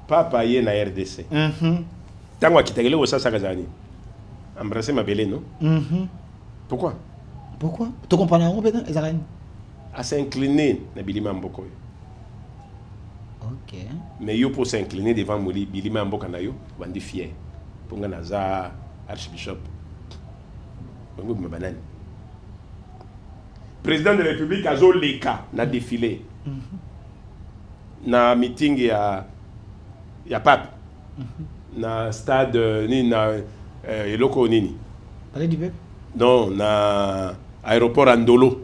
Papa yé na RDC. Tango akitagele osa sakazani. Embrasser ma belle, non? Pourquoi? Pourquoi? Tu comprends pas peut-être Ezarani? À s'incliner na Bilima Mboko. OK. Mais yo pour s'incliner devant Moli Bilima Mboka na yo, bandi fier. Pour nga naza archbishop. Bongo ma banane. Président de la République azo leka na défilé. Na meeting ya pape. Na stade ni na eloko nini. Palais du peuple? Non, na aéroport Andolo.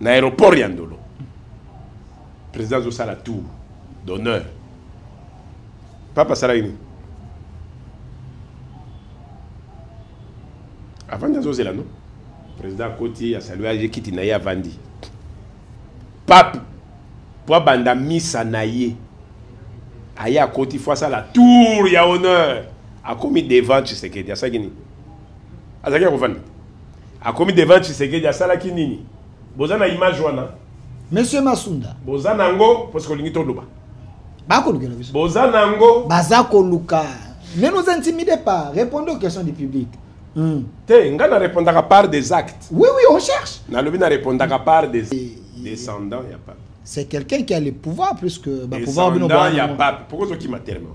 Na aéroport Andolo. Président Zosa la tour d'honneur. Papa Salayini. Avant de là, non? Président Koti a salué à Jekiti Naye Vandi. Pape, pour banda misa Naye. Aya Koti fois ça la tour ya honneur. A commis devant Tshisekedi à Sagini. A Sagini Rovani. A commis devant Tshisekedi à Salakinini. Bozana image wana. Monsieur Masunda. Bozana ngo parce que l'ingito loba. Bako lukela biso. Bozana ngo Bazako luka. Ne nous intimidez pas. Répondez aux questions du public. Te, nga na répondaka par des actes. Oui, oui, on cherche. Na lobi na répondaka par des descendants, y a pas. C'est quelqu'un qui a le pouvoir plus que descendants, y a pas. Pourquoi ce qui m'a terminé?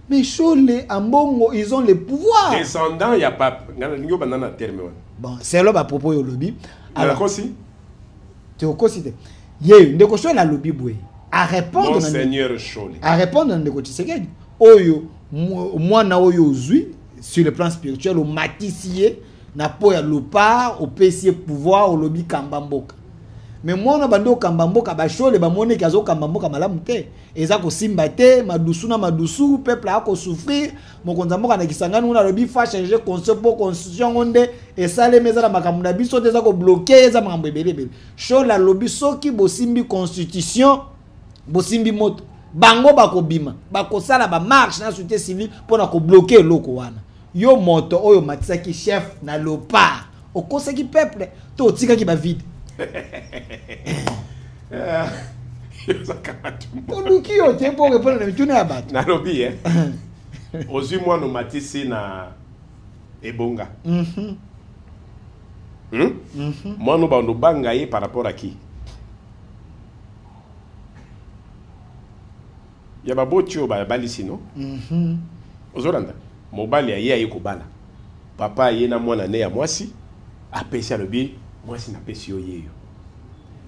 Mais Chole, Ambongo, ils ont le pouvoir. Descendants, y a pas. Nga na banana terminé. Bon, c'est là à propos du lobby. Alors aussi. Tu as aussi. Yé, ndeko Chole la lobby boué. À répondre. Monseigneur Chole. À répondre ndeko Tshisekedi. Oyo, moi na oyo zui. Sur le plan spirituel, au matissier, na po ya lopa, au PC pouvoir, au lobby Kambamboka. Mais moi, on a bandé au Kambamboka, bachole, bamone qui a zo Kambamboka malamute. Eza ko simbate, madusu na madusu, peuple a ko souffrir. Mon konzamboka na kisanga nous na lobby fa changer concept pour constitution onde et ça les meza na makamunda biso déjà ko bloquer eza makambo ebele. Cho la lobby soki bo simbi constitution, bo simbi moto. Bango bako bima, bako sala ba marche na société civile pour na ko bloquer loko wana. Yo moto oyo matisaki chef na lopa o kosaki peuple to tika ki ba vide o luki o tempo répondre na mitune ya bato na lobi ozui moi no matisi na ebonga moi no ba no banga ye par rapport à qui ya ba botio ba balisi no ozoranda mobali aye aye kobala papa aye na mwana ne ya mwasi apesi alobi mwasi na pesi yo yeyo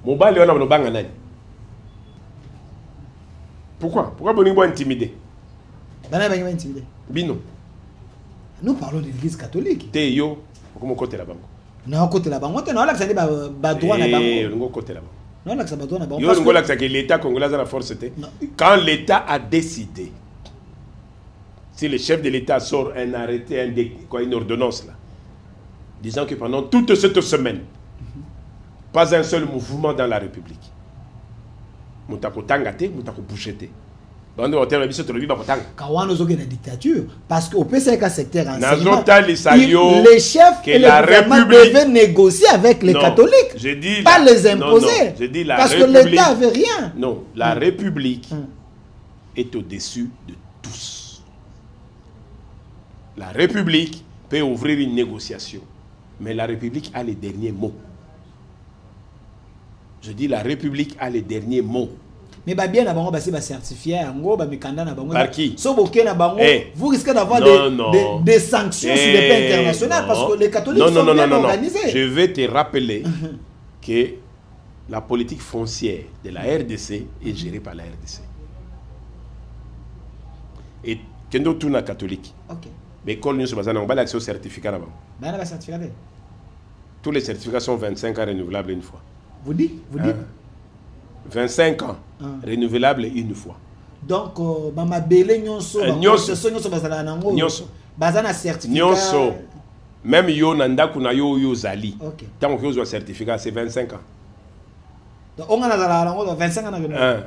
mobali wana bonobanga nani pourquoi boningi bo intimider bana ba intimider bino nous parlons de l'église catholique te yo comme côté la bango na côté la bango te na la que ba droit na bango ngo côté la bango non la que ba droit na bango yo ngo la que l'état congolais a la force te quand l'état a décidé. Si le chef de l'État sort un arrêté, une ordonnance là, disant que pendant toute cette semaine, pas un seul mouvement dans la République. Moutako tangate, moutako bouchete. Bande au terme biso tolobi bakotanga. Kawano zoke na dictature parce qu'au PCK secteur enseignement, les chefs et le gouvernement devaient négocier avec les catholiques. Je dis pas les imposer. Je dis la parce République, que l'État avait rien. Non, la République est au-dessus de tous. La République peut ouvrir une négociation, mais la République a les derniers mots. Je dis la République a les derniers mots. Mais bien na bango basi ba certifié ngo ba mikanda na bango. Par qui? So boké na bango, vous risquez d'avoir des sanctions sur le plan international parce que les catholiques sont bien organisés. Je vais te rappeler que la politique foncière de la RDC est gérée par la RDC. Et kendo tuna catholique. OK. Mais quand nous sommes on va l'accès au certificat là-bas. Ben la certificat. Tous les certificats sont 25 ans renouvelables une fois. Vous dites 25 ans renouvelables une fois. Donc mama belé nyonso nyonso bazala nango. Nyonso. Bazana certificat. Nyonso. Même yo nanda kuna yo zali. Tant que yo certificat c'est 25 ans. Donc on a la 25 ans renouvelables.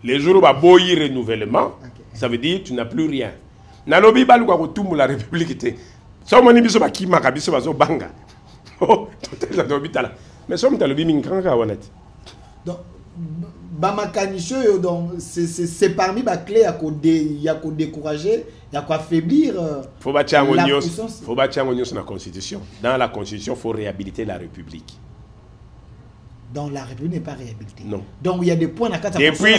Les jours où ba boyi renouvellement, ça veut dire tu n'as plus rien. Nalobi balu kwa kutumu la République te. So moni biso bakima ka biso bazo banga. Oh, totel la dobitala. Mais so mtalobi minkanga wanati. Donc Bamakanisho, donc c'est parmi les clés il y a qu'à décourager, il y a qu'à affaiblir faut bâtir la un puissance. faut bâtir un sur la Constitution. Dans la Constitution, il faut réhabiliter la République. Donc la République n'est pas réhabilitée. Non. Donc il y a des points dans la Depuis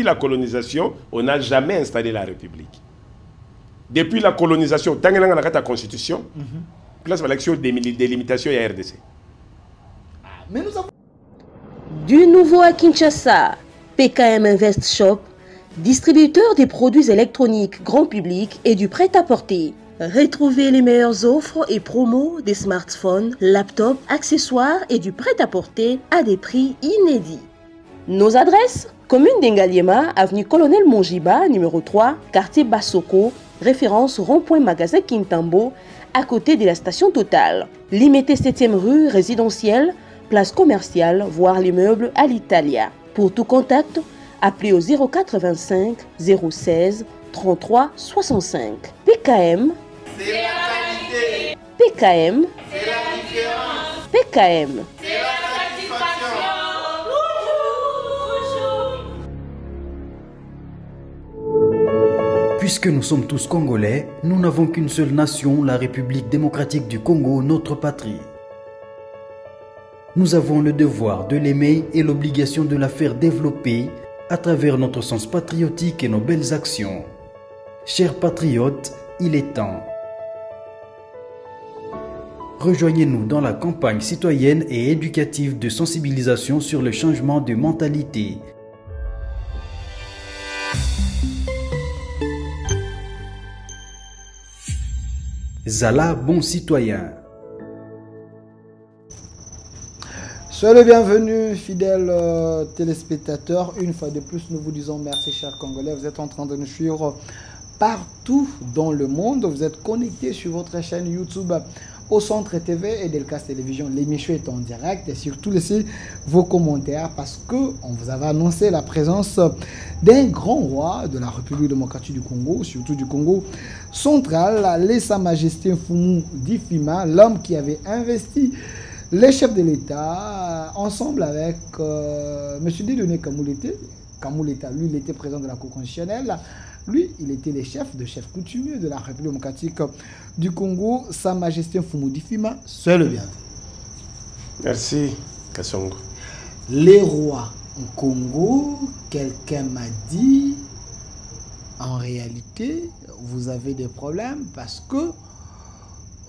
la colonisation, on n'a jamais installé la République. Depuis la colonisation, tant que la Constitution, classe l'élection des limitations à RDC. Mais nous avons Du nouveau à Kinshasa, PKM Invest Shop, distributeur des produits électroniques grand public et du prêt-à-porter. Retrouvez les meilleures offres et promos des smartphones, laptops, accessoires et du prêt-à-porter à des prix inédits. Nos adresses: commune d'Engaliema, avenue Colonel Mongiba, numéro 3, quartier Bassoko, référence rond-point magasin Kintambo, à côté de la station Total. Limité 7e rue résidentielle, place commerciale, voire l'immeuble à l'Italia. Pour tout contact, appelez au 085 016 33 65. PKM, c'est la qualité. PKM, c'est la différence. PKM, c'est la satisfaction. Puisque nous sommes tous Congolais, nous n'avons qu'une seule nation, la République démocratique du Congo, notre patrie. Nous avons le devoir de l'aimer et l'obligation de la faire développer à travers notre sens patriotique et nos belles actions. Chers patriotes, il est temps. Rejoignez-nous dans la campagne citoyenne et éducative de sensibilisation sur le changement de mentalité. Zala, bon citoyen. Soyez le bienvenu, fidèles téléspectateurs. Une fois de plus, nous vous disons merci, chers Congolais. Vous êtes en train de nous suivre partout dans le monde. Vous êtes connectés sur votre chaîne YouTube au Centre TV et Delcas Télévision. L'émission est en direct et surtout laissez vos commentaires parce qu'on vous avait annoncé la présence d'un grand roi de la République démocratique du Congo, surtout du Congo central, Sa Majesté Mfumu Difima, l'homme qui avait investi les chefs de l'État, ensemble avec M. Dieudonné Kamuleta, lui, il était président de la Cour constitutionnelle. Lui, il était le chef coutumier de la République démocratique du Congo, Sa Majesté Mfumu Difima. Soyez le bienvenu. Merci, Kassongo. Les rois au Congo, quelqu'un m'a dit, en réalité, vous avez des problèmes parce que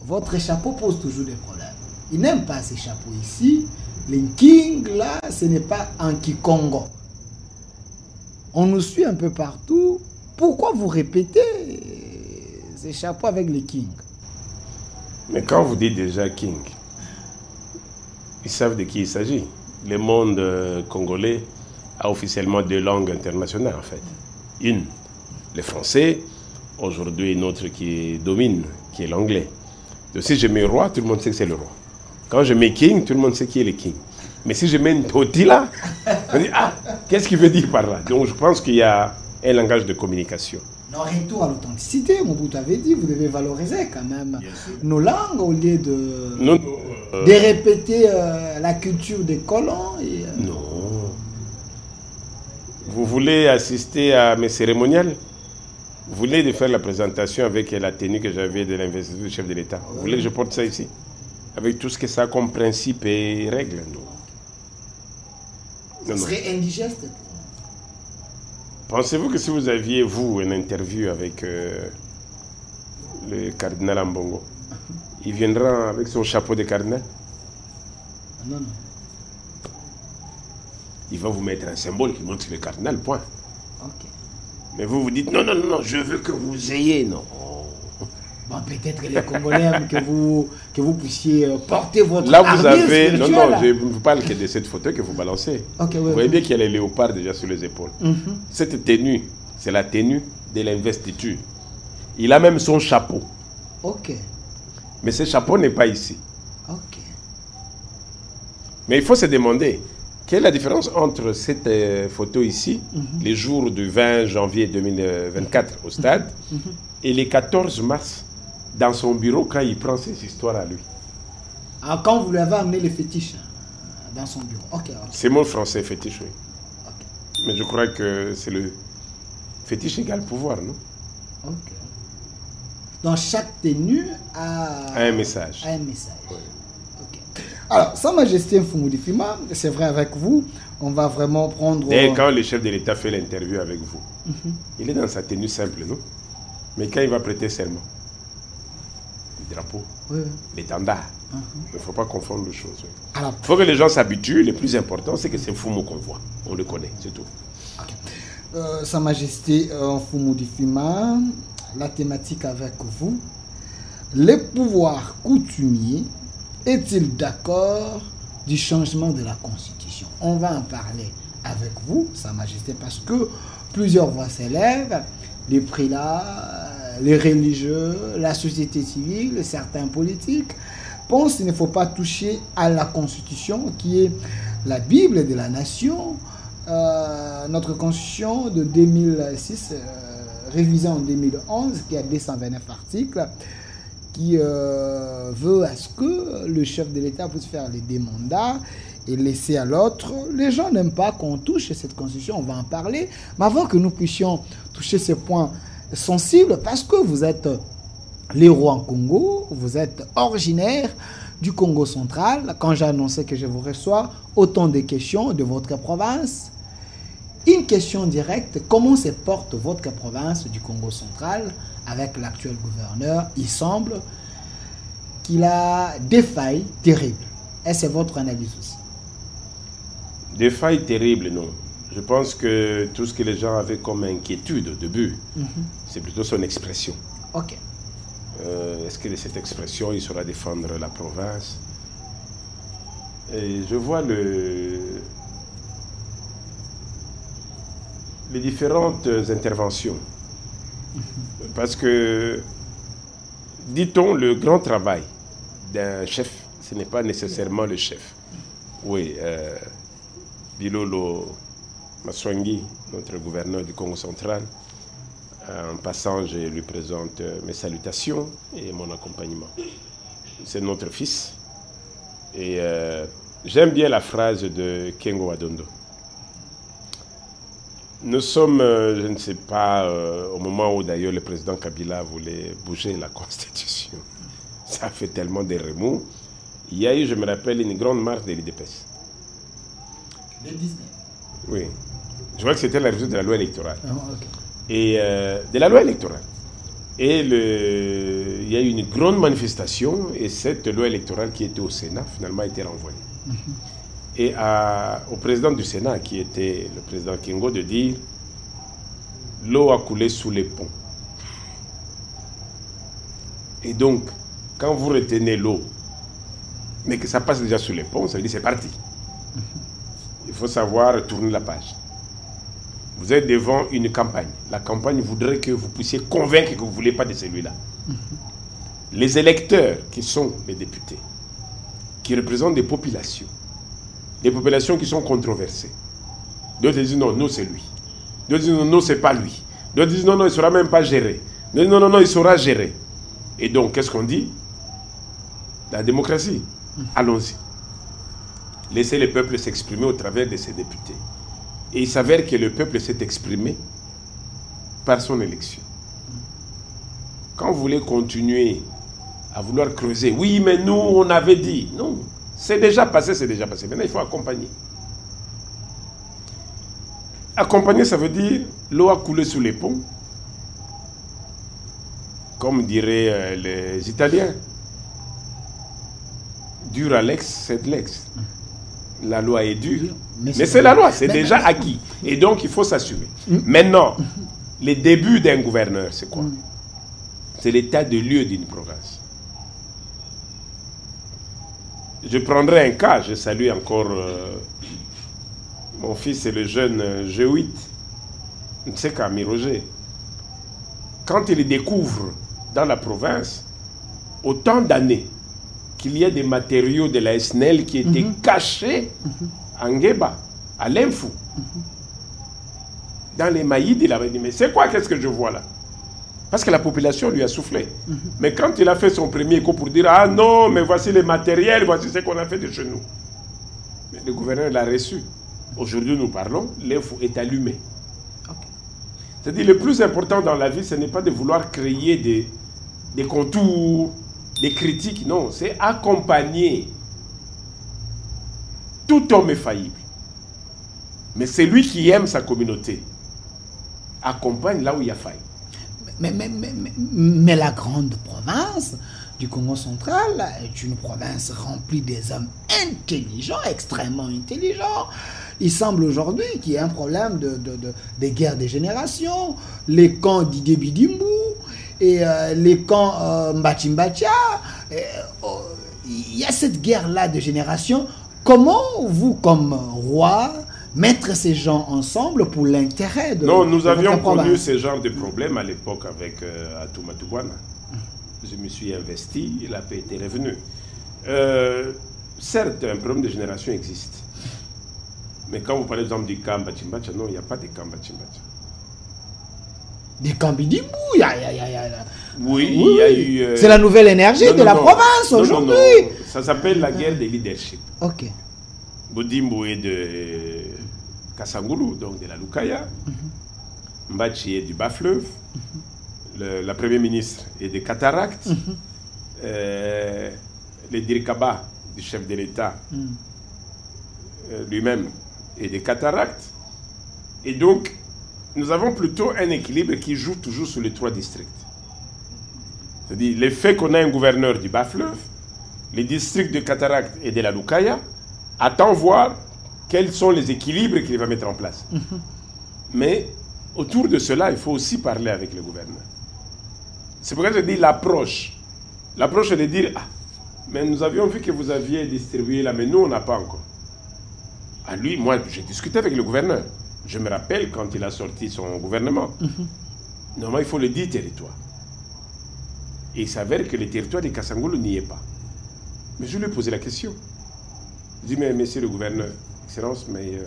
votre chapeau pose toujours des problèmes. Ils n'aiment pas ces chapeaux ici. Les King, là, ce n'est pas un Kikongo. On nous suit un peu partout. Pourquoi vous répétez ces chapeaux avec les King? Mais quand vous dites déjà King, ils savent de qui il s'agit. Le monde congolais a officiellement deux langues internationales, en fait. Une, le français. Aujourd'hui, une autre qui domine, qui est l'anglais. Donc si je mets roi, tout le monde sait que c'est le roi. Quand je mets king, tout le monde sait qui est le king. Mais si je mets une toti là, on dit, ah, qu'est-ce qu'il veut dire par là? Donc je pense qu'il y a un langage de communication. Non, retour à l'authenticité, Mobutu avait dit, vous devez valoriser quand même nos langues au lieu de répéter la culture des colons. Et, Non. Vous voulez assister à mes cérémoniales? Vous voulez de faire la présentation avec la tenue que j'avais de l'investiture du chef de l'État? Vous voulez que je porte ça ici? Avec tout ce que ça a comme principe et règles? Ça serait indigeste. Pensez-vous que si vous aviez, vous, une interview avec le cardinal Ambongo, il viendra avec son chapeau de cardinal? Non, non. Il va vous mettre un symbole qui montre le cardinal, point. Ok. Mais vous vous dites, non, non, non, je veux que vous ayez, non. Bon, peut-être que les Congolais aiment que vous puissiez porter votre là, vous avez... Non, spirituelle. non, je ne vous parle que de cette photo que vous balancez. Okay, vous voyez bien qu'il y a les léopards déjà sur les épaules. Cette tenue, c'est la tenue de l'investiture. Il a même son chapeau. Ok. Mais ce chapeau n'est pas ici. Ok. Mais il faut se demander, quelle est la différence entre cette photo ici, les jours du 20 janvier 2024 au stade, et les 14 mars dans son bureau quand il prend ses histoires à lui? Alors, quand vous lui avez amené les fétiches, dans son bureau. Ok. C'est mon français, fétiche, oui. Ok. Mais je crois que c'est le fétiche égale pouvoir, non? Ok. Donc chaque tenue a un message. A un message. Oui. Ok. Alors, Sa Majesté Mfumu Difima, c'est vrai avec vous, on va vraiment prendre... Et quand le chef de l'État fait l'interview avec vous, il est dans sa tenue simple, non? Mais quand il va prêter serment, le drapeau, l'étendard, il ne faut pas confondre les choses. Oui. Alors, il faut que les gens s'habituent. Le plus important, c'est que c'est Mfumu qu'on voit. On le connaît, c'est tout. Okay. Sa Majesté Mfumu Difima, la thématique avec vous. Les pouvoirs coutumiers est-il d'accord du changement de la Constitution? On va en parler avec vous, Sa Majesté, parce que plusieurs voix s'élèvent, les prélats, les religieux, la société civile, certains politiques pensent qu'il ne faut pas toucher à la Constitution qui est la Bible de la nation, notre Constitution de 2006, révisée en 2011, qui a 229 articles, qui veut à ce que le chef de l'État puisse faire les 2 mandats et laisser à l'autre. Les gens n'aiment pas qu'on touche cette constitution, on va en parler. Mais avant que nous puissions toucher ces points sensibles, parce que vous êtes l'héros en Congo, vous êtes originaire du Congo central, quand j'ai annoncé que je vous reçois, autant de questions de votre province. Une question directe, comment se porte votre province du Congo central avec l'actuel gouverneur? Il semble qu'il a des failles terribles. Et c'est votre analyse aussi? Des failles terribles, non. Je pense que tout ce que les gens avaient comme inquiétude au début, c'est plutôt son expression. Ok. Est-ce que de cette expression, il saura défendre la province? Et je vois les différentes interventions. Parce que, dit-on, le grand travail d'un chef, ce n'est pas nécessairement le chef. Oui, Bilolo Maswangi, notre gouverneur du Congo central, en passant, je lui présente mes salutations et mon accompagnement. C'est notre fils. Et j'aime bien la phrase de Kengo Adondo. Nous sommes, je ne sais pas, au moment où d'ailleurs le président Kabila voulait bouger la Constitution. Ça fait tellement de remous. Il y a eu, je me rappelle, une grande marche de l'IDPS. Le 19. Oui. Je crois que c'était la révision de la loi électorale. Okay. Et de la loi électorale. Et il y a eu une grande manifestation et cette loi électorale qui était au Sénat, finalement, a été renvoyée. Et au président du Sénat, qui était le président Kingo, de dire « L'eau a coulé sous les ponts ». Et donc, quand vous retenez l'eau, mais que ça passe déjà sous les ponts, ça veut dire c'est parti. Il faut savoir tourner la page. Vous êtes devant une campagne. La campagne voudrait que vous puissiez convaincre que vous ne voulez pas de celui-là. Les électeurs, qui sont les députés, qui représentent des populations qui sont controversées. D'autres disent non, non, c'est lui. D'autres disent non, non, c'est pas lui. D'autres disent non, non, il ne sera même pas géré. D'autres disent non, non, non, il sera géré. Et donc, qu'est-ce qu'on dit? La démocratie. Allons-y. Laissez le peuple s'exprimer au travers de ses députés. Et il s'avère que le peuple s'est exprimé par son élection. Quand vous voulez continuer à vouloir creuser, oui, mais nous, on avait dit. Non, c'est déjà passé, c'est déjà passé. Maintenant, il faut accompagner. Accompagner, ça veut dire l'eau a coulé sous les ponts. Comme diraient les Italiens. Dur à l'ex, c'est de l'ex. La loi est dure, mais c'est la loi, c'est déjà acquis. Et donc, il faut s'assumer. Maintenant, les débuts d'un gouverneur, c'est quoi? C'est l'état de lieu d'une province. Je prendrai un cas, je salue encore mon fils et le jeune G8, Ntseka Roger. Quand il découvre dans la province, autant d'années, qu'il y a des matériaux de la SNEL qui étaient cachés à Ngueba, à l'Infou. Dans les maillis, il avait dit, mais c'est quoi, qu'est-ce que je vois là? Parce que la population lui a soufflé. Mais quand il a fait son premier écho pour dire, ah non, mais voici les matériels, voici ce qu'on a fait de chez nous. Mais le gouverneur l'a reçu. Aujourd'hui, nous parlons, l'info est allumée. Ok. C'est-à-dire, le plus important dans la vie, ce n'est pas de vouloir créer des contours, des critiques. Non, c'est accompagner. Tout homme est faillible. Mais c'est lui qui aime sa communauté. Accompagne là où il y a faille. Mais la grande province du Congo central est une province remplie des hommes intelligents, extrêmement intelligents. Il semble aujourd'hui qu'il y ait un problème de guerre des générations. Les camps d'Idé Bidimbu et les camps Mbachimbacha. Il y a cette guerre-là de génération. Comment vous, comme roi, mettre ces gens ensemble pour l'intérêt de... Non, nous avions connu province. ce genre de problème à l'époque avec Atouma Tubwana. Je me suis investi, la paix était revenue. Certes, un problème de génération existe. Mais quand vous parlez, par exemple, du camp Mbachimbacha, non, il n'y a pas de camp Mbachimbacha. Des camps Bidimbu, Oui, il y a eu... C'est la nouvelle énergie non, de non, la non. province Non, non, aujourd'hui. non. Ça s'appelle la guerre des leaderships. Ok. Bodimbo est de Kasangulu, donc de la Lukaya. Mbachi est du Bas-Fleuve. La première ministre est de Cataracte. Le Dirkaba, du chef de l'État, lui-même est de Cataracte. Et donc, nous avons plutôt un équilibre qui joue toujours sur les trois districts. C'est-à-dire, le fait qu'on a un gouverneur du Bas-Fleuve, les districts de Cataracte et de la Lukaya, attend voir quels sont les équilibres qu'il va mettre en place. Mais autour de cela, il faut aussi parler avec le gouverneur. C'est pourquoi je dis l'approche. L'approche, c'est de dire, ah, mais nous avions vu que vous aviez distribué là, mais nous, on n'a pas encore. À lui, moi, j'ai discuté avec le gouverneur. Je me rappelle quand il a sorti son gouvernement. Normalement, il faut le dire territoire. Et il s'avère que le territoire de Kasangulu n'y est pas. Mais je lui ai posé la question. Je dis, mais monsieur le gouverneur, Excellence, mais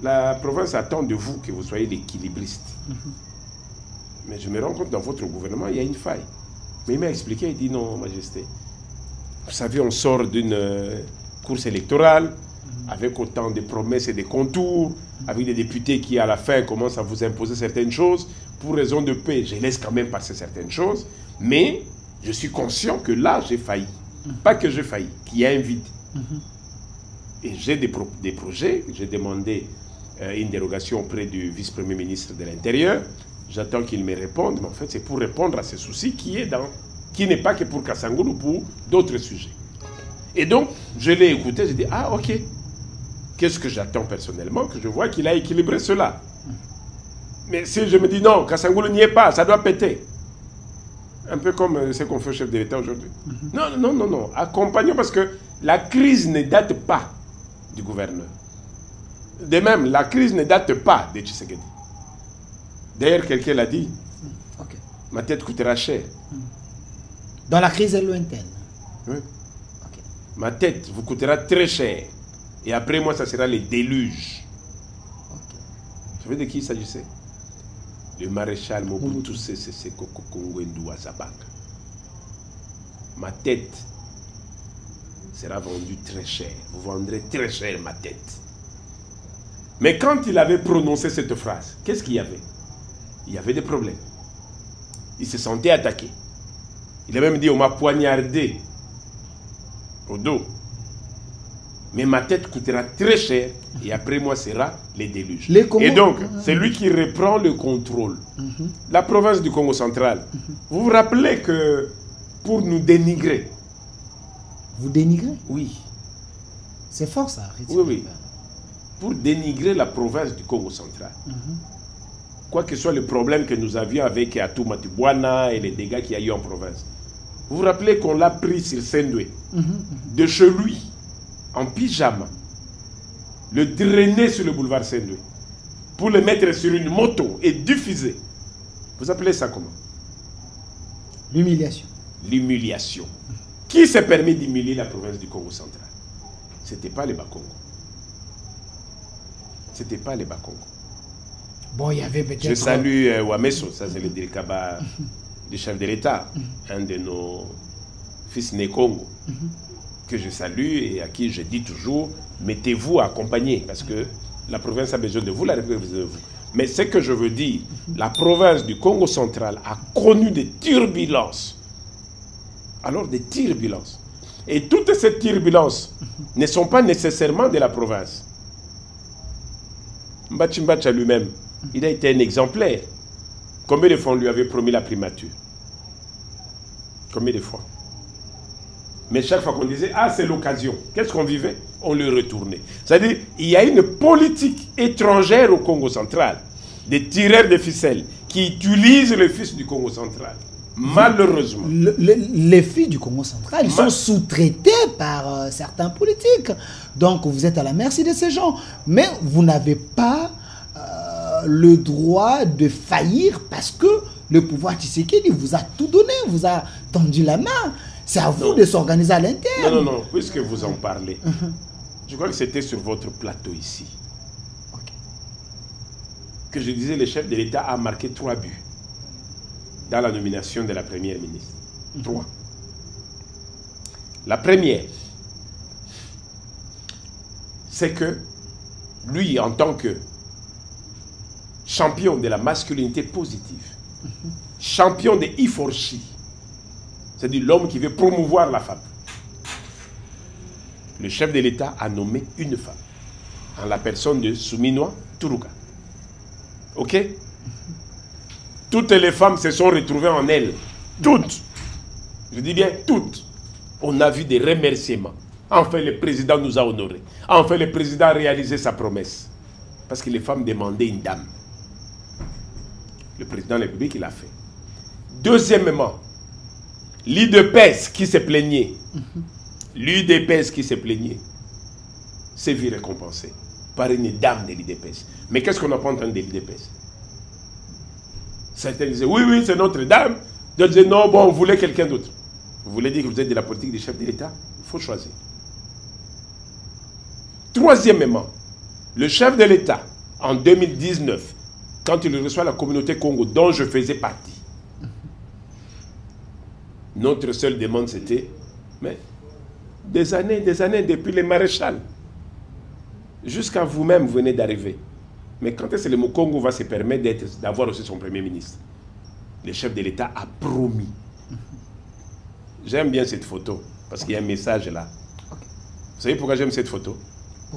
la province attend de vous que vous soyez l'équilibriste. Mais je me rends compte dans votre gouvernement, il y a une faille. Mais il m'a expliqué, il dit, non, Majesté. Vous savez, on sort d'une course électorale, avec autant de promesses et de contours, avec des députés qui, à la fin, commencent à vous imposer certaines choses. Pour raison de paix, je laisse quand même passer certaines choses. Mais je suis conscient que là, j'ai failli. Pas que j'ai failli, qu'il y a un vide. Et j'ai des projets. J'ai demandé une dérogation auprès du vice-premier ministre de l'Intérieur. J'attends qu'il me réponde. Mais en fait, c'est pour répondre à ce souci qui n'est pas que pour Kasangulu, pour d'autres sujets. Et donc, je l'ai écouté. J'ai dit, ah, ok. Qu'est-ce que j'attends personnellement? Que je vois qu'il a équilibré cela. Mais si je me dis, non, Kasangulu n'y est pas, ça doit péter. Un peu comme ce qu'on fait au chef de l'État aujourd'hui. Non, non, non, non. Accompagnons parce que la crise ne date pas du gouverneur. De même, la crise ne date pas de Tshisekedi. D'ailleurs, quelqu'un l'a dit. Ok. Ma tête coûtera cher. Dans la crise lointaine. Oui. Ok. Ma tête vous coûtera très cher. Et après moi, ça sera les déluges. Ok. Vous savez de qui il s'agissait? Le maréchal Mobutu Sese Koko Ngwendu Azabanga. Ma tête sera vendue très cher. Vous vendrez très cher ma tête. Mais quand il avait prononcé cette phrase, qu'est-ce qu'il y avait? Il y avait des problèmes. Il se sentait attaqué. Il a même dit, on m'a poignardé au dos. Mais ma tête coûtera très cher et après moi sera les déluges. Et donc, c'est lui qui reprend le contrôle. La province du Congo central. Vous vous rappelez que pour nous dénigrer. Vous dénigrez? Oui. C'est fort ça. Oui, oui. Pour dénigrer la province du Congo central. Quoi que soit le problème que nous avions avec Atouma Tubwana et les dégâts qu'il y a eu en province. Vous vous rappelez qu'on l'a pris sur Sendoué, de chez lui, en pyjama, le drainer sur le boulevard Sendoué, pour le mettre sur une moto et diffuser. Vous appelez ça comment? L'humiliation. L'humiliation. Qui s'est permis d'humilier la province du Congo central? Ce n'était pas les Bakongo. Ce n'était pas les Bakongo. Bon, il y avait peut-être... Je salue Wameso, ça c'est le Dirkaba du chef de l'État, un de nos fils nés Congo. que je salue et à qui je dis toujours, mettez-vous à accompagner, parce que la province a besoin de vous, la République a besoin de vous. Mais ce que je veux dire, la province du Congo central a connu des turbulences. Alors des turbulences. Et toutes ces turbulences ne sont pas nécessairement de la province. Mbachi Mbacha lui-même, il a été un exemplaire. Combien de fois on lui avait promis la primature? Combien de fois? Mais chaque fois qu'on disait, ah c'est l'occasion, qu'est-ce qu'on vivait? On le retournait. C'est-à-dire, il y a une politique étrangère au Congo central, des tireurs de ficelles, qui utilisent le fils du Congo central. Malheureusement. Les filles du Congo central, ils sont sous-traités par certains politiques. Donc vous êtes à la merci de ces gens. Mais vous n'avez pas le droit de faillir parce que le pouvoir Tshisekedi vous a tout donné, vous a tendu la main. C'est à vous de s'organiser à l'interne. Non, non, non, puisque vous en parlez, je crois que c'était sur votre plateau ici que je disais le chef de l'État a marqué 3 buts dans la nomination de la première ministre. 3. La première, c'est que lui, en tant que champion de la masculinité positive, champion de Iforchi, c'est-à-dire l'homme qui veut promouvoir la femme, le chef de l'État a nommé une femme, en la personne de Souminoa Tourouka. Ok? Toutes les femmes se sont retrouvées en elle. Toutes. Je dis bien toutes. On a vu des remerciements. Enfin, le président nous a honorés. Enfin, le président a réalisé sa promesse. Parce que les femmes demandaient une dame. Le président de la République, il l'a fait. Deuxièmement, l'UDPS qui se plaignait. L'UDPS qui se plaignait s'est vu récompensé par une dame de l'UDPS. Mais qu'est-ce qu'on apprend en de l'UDPS? Certains disaient, oui, oui, c'est notre dame. D'autres disaient, non, bon, on voulait quelqu'un d'autre. Vous voulez dire que vous êtes de la politique du chef de l'État? Il faut choisir. Troisièmement, le chef de l'État, en 2019, quand il reçoit la communauté Congo, dont je faisais partie, notre seule demande, c'était, mais des années, depuis les maréchals, jusqu'à vous-même, vous venez d'arriver. Mais quand est-ce que le Congo va se permettre d'avoir aussi son premier ministre? Le chef de l'État a promis. J'aime bien cette photo, parce qu'il y a un message là. Vous savez pourquoi j'aime cette photo?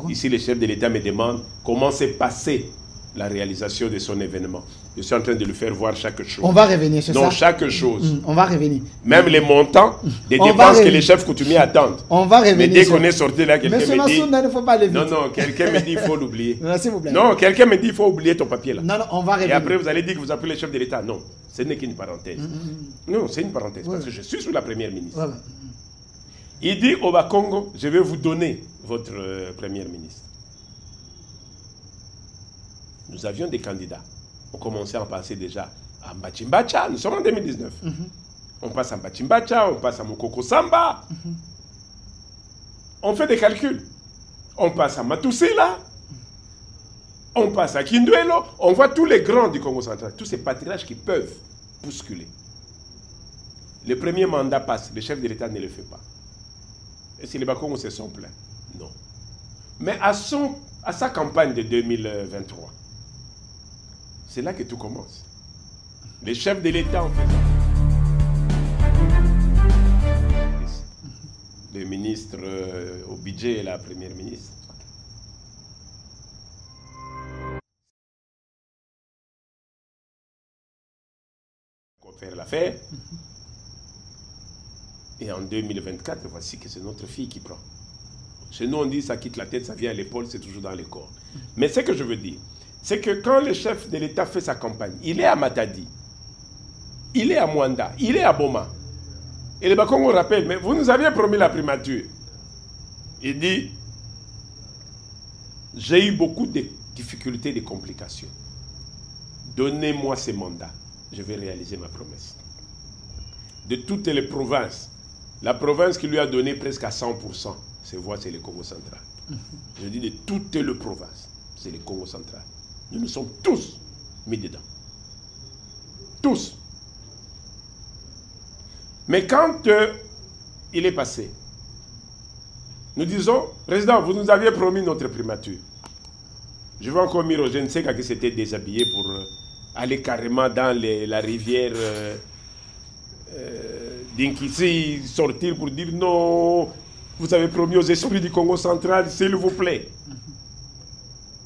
Ici, le chef de l'État me demande comment s'est passée la réalisation de son événement. Je suis en train de lui faire voir chaque chose. On va revenir sur ça. Non, chaque chose. On va revenir. Même les montants des dépenses que les chefs coutumiers attendent. On va revenir. Mais dès qu'on est sorti là, quelqu'un me dit... il ne faut pas le vite. Non, non, quelqu'un me dit il faut l'oublier. S'il vous plaît. Non, quelqu'un me dit il faut oublier ton papier là. Non, non, on va revenir. Et après, vous allez dire que vous appelez le chef de l'État. Non, ce n'est qu'une parenthèse. Non, c'est une parenthèse. Parce que je suis sous la première ministre. Il dit au Bas-Congo, je vais vous donner votre première ministre. Nous avions des candidats. On commençait à passer déjà à Mbachi Mbacha. Nous sommes en 2019. On passe à Mbachi Mbacha, on passe à Mokoko Samba. On fait des calculs. On passe à Matousila. On passe à Kinduelo. On voit tous les grands du Congo central. Tous ces patriarches qui peuvent bousculer. Le premier mandat passe. Le chef de l'État ne le fait pas. Et si les Bas-Congo se sont plaints? Non. Mais à sa campagne de 2023, c'est là que tout commence. Les chefs de l'État en faisant. Le ministre au budget et la première ministre. On va faire l'affaire. Et en 2024, voici que c'est notre fille qui prend. Chez nous, on dit ça quitte la tête, ça vient à l'épaule, c'est toujours dans les corps. Mais ce que je veux dire, c'est que quand le chef de l'État fait sa campagne, il est à Matadi, il est à Mwanda, il est à Boma. Et le Bas-Congo rappelle, mais vous nous aviez promis la primature. Il dit, j'ai eu beaucoup de difficultés, de complications. Donnez-moi ces mandats, je vais réaliser ma promesse. De toutes les provinces, la province qui lui a donné presque à 100%, ses voix, c'est le Congo central. Je dis de toutes les provinces, c'est le Congo central. Nous nous sommes tous mis dedans. Tous. Mais quand il est passé, Nous disons, Président, vous nous aviez promis notre primature. Je vais encore dire, je ne sais qu'à qui s'était déshabillé pour aller carrément dans la rivière d'Inkisi, sortir pour dire non, vous avez promis aux esprits du Congo central, s'il vous plaît.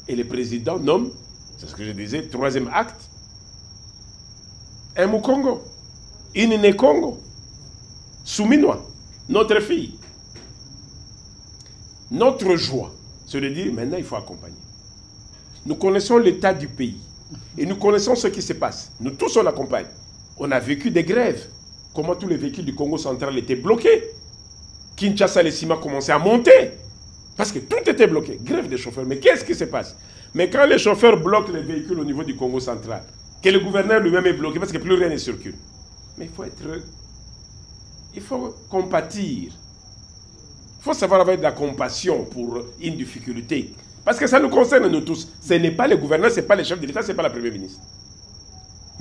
Et le président nomme, c'est ce que je disais, troisième acte, un Mukongo, une Congo, Souminois, notre fille. Notre joie, c'est de dire, maintenant il faut accompagner. Nous connaissons l'état du pays. Et nous connaissons ce qui se passe. Nous tous, on accompagne. On a vécu des grèves. Comment tous les véhicules du Congo central étaient bloqués. Kinshasa, les ciments commençaient à monter. Parce que tout était bloqué. Grève des chauffeurs. Mais qu'est-ce qui se passe? Mais quand les chauffeurs bloquent les véhicules au niveau du Congo central, que le gouverneur lui-même est bloqué parce que plus rien ne circule. Mais il faut compatir. Il faut savoir avoir de la compassion pour une difficulté. Parce que ça nous concerne nous tous. Ce n'est pas le gouverneur, ce n'est pas le chef de l'État, ce n'est pas la première ministre.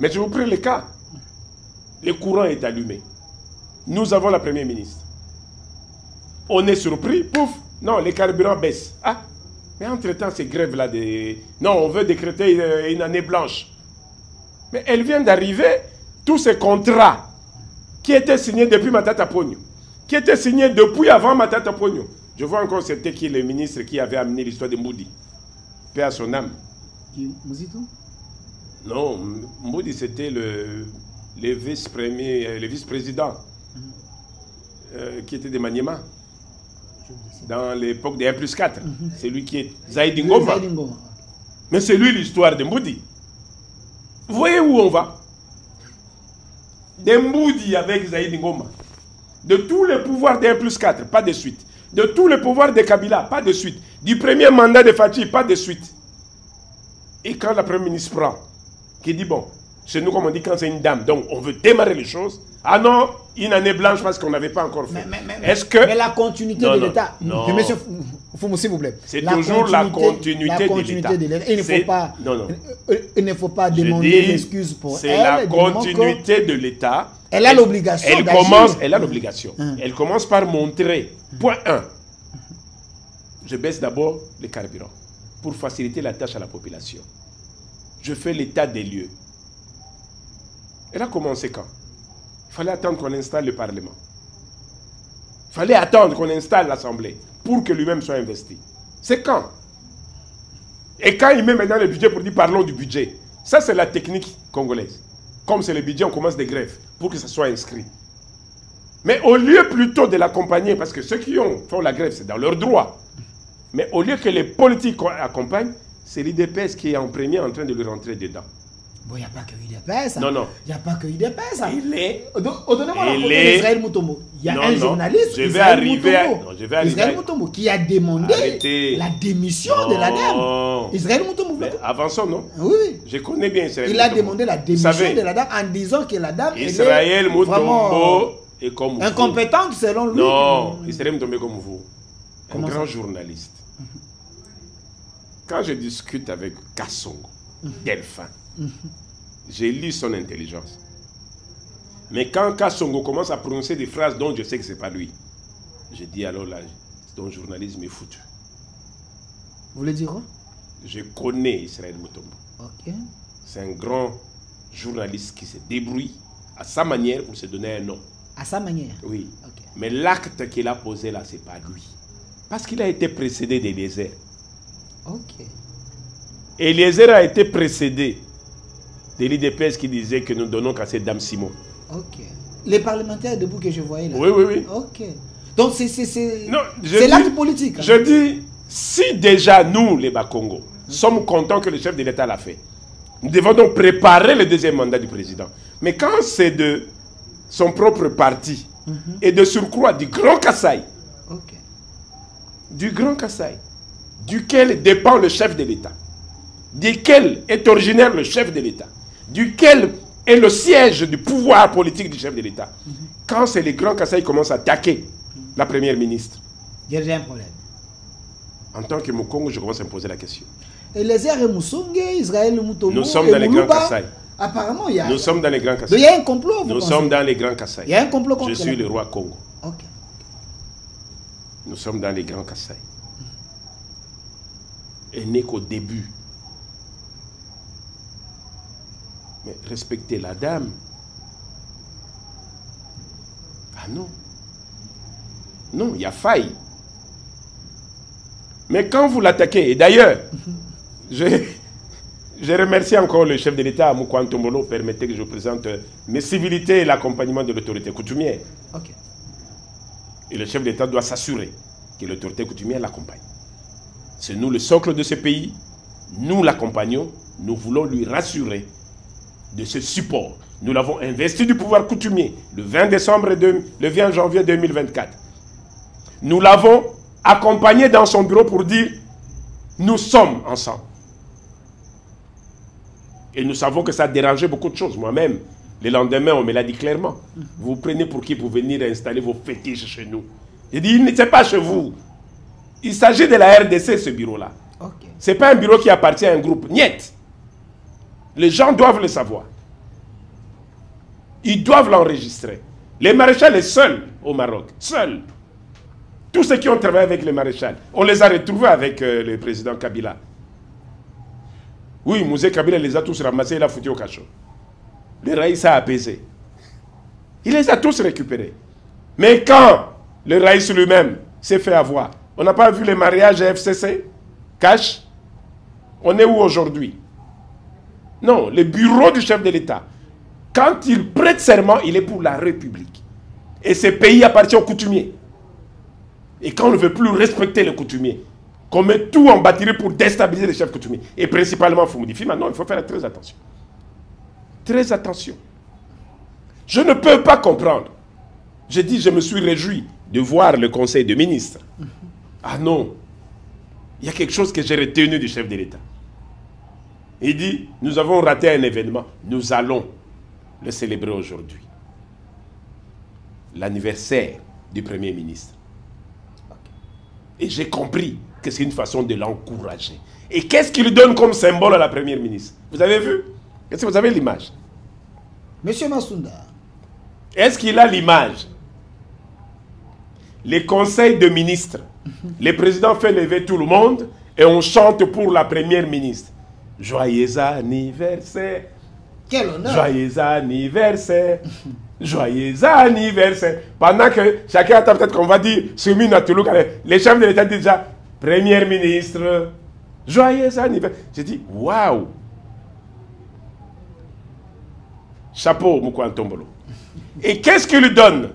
Mais je vous prie le cas. Le courant est allumé. Nous avons la première ministre. On est surpris, pouf, non, les carburants baissent. Ah, mais entre-temps, ces grèves-là, non, on veut décréter une année blanche. Mais elle vient d'arriver, tous ces contrats qui étaient signés depuis Matata Pogno, qui était signé depuis avant Matata Pogno. Je vois encore c'était qui le ministre qui avait amené l'histoire de Mboudi. Paix à son âme. Mouzito? Non, Mboudi c'était le vice-président qui était de Maniema. Dans l'époque des 1+4. C'est lui qui est Zaïdi Ngoma. Mais c'est lui l'histoire de Mboudi. Vous voyez où on va? De Mboudi avec Zaïdi Ngoma. De tous les pouvoirs des 1+4, pas de suite. De tous les pouvoirs de Kabila, pas de suite. Du premier mandat de Fathi, pas de suite. Et quand la première ministre prend, qui dit, bon, chez nous, comme on dit, quand c'est une dame, donc on veut démarrer les choses. Ah non, une année blanche parce qu'on n'avait pas encore fait. Mais la continuité de l'État. Non. Monsieur Foumou, s'il vous plaît. C'est toujours la continuité de l'État. Il ne faut pas demander d'excuses pour elle. C'est la continuité de l'État. Elle a l'obligation Elle a l'obligation. Elle commence par montrer, point 1, je baisse d'abord les carburants pour faciliter la tâche à la population. Je fais l'état des lieux. Elle a commencé quand? Il fallait attendre qu'on installe le Parlement. Il fallait attendre qu'on installe l'Assemblée pour que lui-même soit investi. C'est quand? Et quand il met maintenant le budget pour dire parlons du budget. Ça, c'est la technique congolaise. Comme c'est le budget, on commence des grèves pour que ça soit inscrit. Mais au lieu plutôt de l'accompagner, parce que ceux qui font la grève, c'est dans leur droit. Mais au lieu que les politiques accompagnent, c'est l'IDPS qui est en premier en train de lui rentrer dedans. Bon, il n'y a pas que l'IDPS. Non, non. Il n'y a pas que l'IDPS. Il est. Donnez-moi la photo d'Israël Moutombo. Il y a un journaliste, Israël Moutombo, qui a demandé la démission de la dame. Israël Moutombo. Avançons, non? Oui. Je connais bien Israël Moutombo. Il a demandé la démission de la dame en disant que la dame Israël Moutombo est comme vous. Incompétente selon lui. Non, Israël Moutombo est comme vous. Un grand journaliste. Quand je discute avec Kassongo, Delphin, j'ai lu son intelligence. Mais quand Kassongo commence à prononcer des phrases dont je sais que ce n'est pas lui, je dis alors là, ton journalisme est foutu. Vous voulez dire quoi? Je connais Israël Moutombo. Ok. C'est un grand journaliste qui se débrouille à sa manière pour se donner un nom. À sa manière? Oui. Okay. Mais l'acte qu'il a posé là, ce n'est pas lui. Parce qu'il a été précédé d'Eliezer. Ok. Eliezer a été précédé de l'IDPS qui disait que nous donnons qu'à cette dame Simon. Ok. Les parlementaires debout que je voyais là. Oui, oui, oui. Ok. Donc c'est l'acte politique. Hein. Je dis, si déjà nous, les Bas-Congo, sommes contents que le chef de l'État l'a fait, nous devons donc préparer le deuxième mandat du président. Mais quand c'est de son propre parti et de surcroît du Grand Kassai, du Grand Kassai, duquel dépend le chef de l'État, duquel est originaire le chef de l'État, duquel est le siège du pouvoir politique du chef de l'État. Quand c'est les Grands Kassai qui commencent à attaquer la première ministre, il y a un problème. En tant que Mukongo, je commence à me poser la question. Et les airs Moussongue, Israël Moutombo, nous sommes dans les Grands Kassai. Apparemment, il y a... Nous sommes dans les Grands Kassai. Il y a un complot. Nous sommes dans les Grands Kassai. Il y a un complot contre Je suis le roi Congo. Ok. Nous sommes dans les Grands Kassai. Et n'est qu'au début. Mais respectez la dame. Ah non. Non, il y a faille. Mais quand vous l'attaquez, et d'ailleurs, je remercie encore le chef de l'État, Moukouan Tombolo, permettez que je présente mes civilités et l'accompagnement de l'autorité coutumière. Ok. Et le chef d'État doit s'assurer que l'autorité coutumière l'accompagne. C'est nous le socle de ce pays, nous l'accompagnons, nous voulons lui rassurer de ce support. Nous l'avons investi du pouvoir coutumier le 20 janvier 2024. Nous l'avons accompagné dans son bureau pour dire nous sommes ensemble. Et nous savons que ça a dérangé beaucoup de choses. Moi-même, le lendemain, on me l'a dit clairement. Vous vous prenez pour qui pour venir installer vos fétiches chez nous? J'ai dit, ce n'est pas chez vous. Il s'agit de la RDC, ce bureau-là. Okay. Ce n'est pas un bureau qui appartient à un groupe. Niet. Les gens doivent le savoir. Ils doivent l'enregistrer. Le maréchal est seul au Maroc. Seul. Tous ceux qui ont travaillé avec le maréchal, on les a retrouvés avec le président Kabila. Oui, Mouzé Kabila les a tous ramassés, il a foutu au cachot. Le Raïs a apaisé. Il les a tous récupérés. Mais quand le Raïs lui-même s'est fait avoir, on n'a pas vu les mariages FCC, cash. On est où aujourd'hui? Non, le bureau du chef de l'État, quand il prête serment, il est pour la République. Et ce pays appartient aux coutumiers. Et quand on ne veut plus respecter les coutumiers, qu'on met tout en batterie pour déstabiliser les chefs coutumiers, et principalement Foumoudi, maintenant il faut faire très attention. Très attention. Je ne peux pas comprendre. J'ai dit, je me suis réjoui de voir le conseil de ministres. Ah non, il y a quelque chose que j'ai retenu du chef de l'État. Il dit, nous avons raté un événement, nous allons le célébrer aujourd'hui. L'anniversaire du Premier ministre. Et j'ai compris que c'est une façon de l'encourager. Et qu'est-ce qu'il donne comme symbole à la Première ministre? Vous avez vu? Est-ce que vous avez l'image? Monsieur Massounda. Est-ce qu'il a l'image? Les conseils de ministres, le président fait lever tout le monde et on chante pour la Première ministre. Joyeux anniversaire. Quel honneur. Joyeux anniversaire. Joyeux anniversaire. Pendant que chacun attend peut-être qu'on va dire Soumi Natoulouk, les chefs de l'État disent déjà Premier ministre. Joyeux anniversaire. J'ai dit waouh. Chapeau, Moukouan Tombolo. Et qu'est-ce qu'il lui donne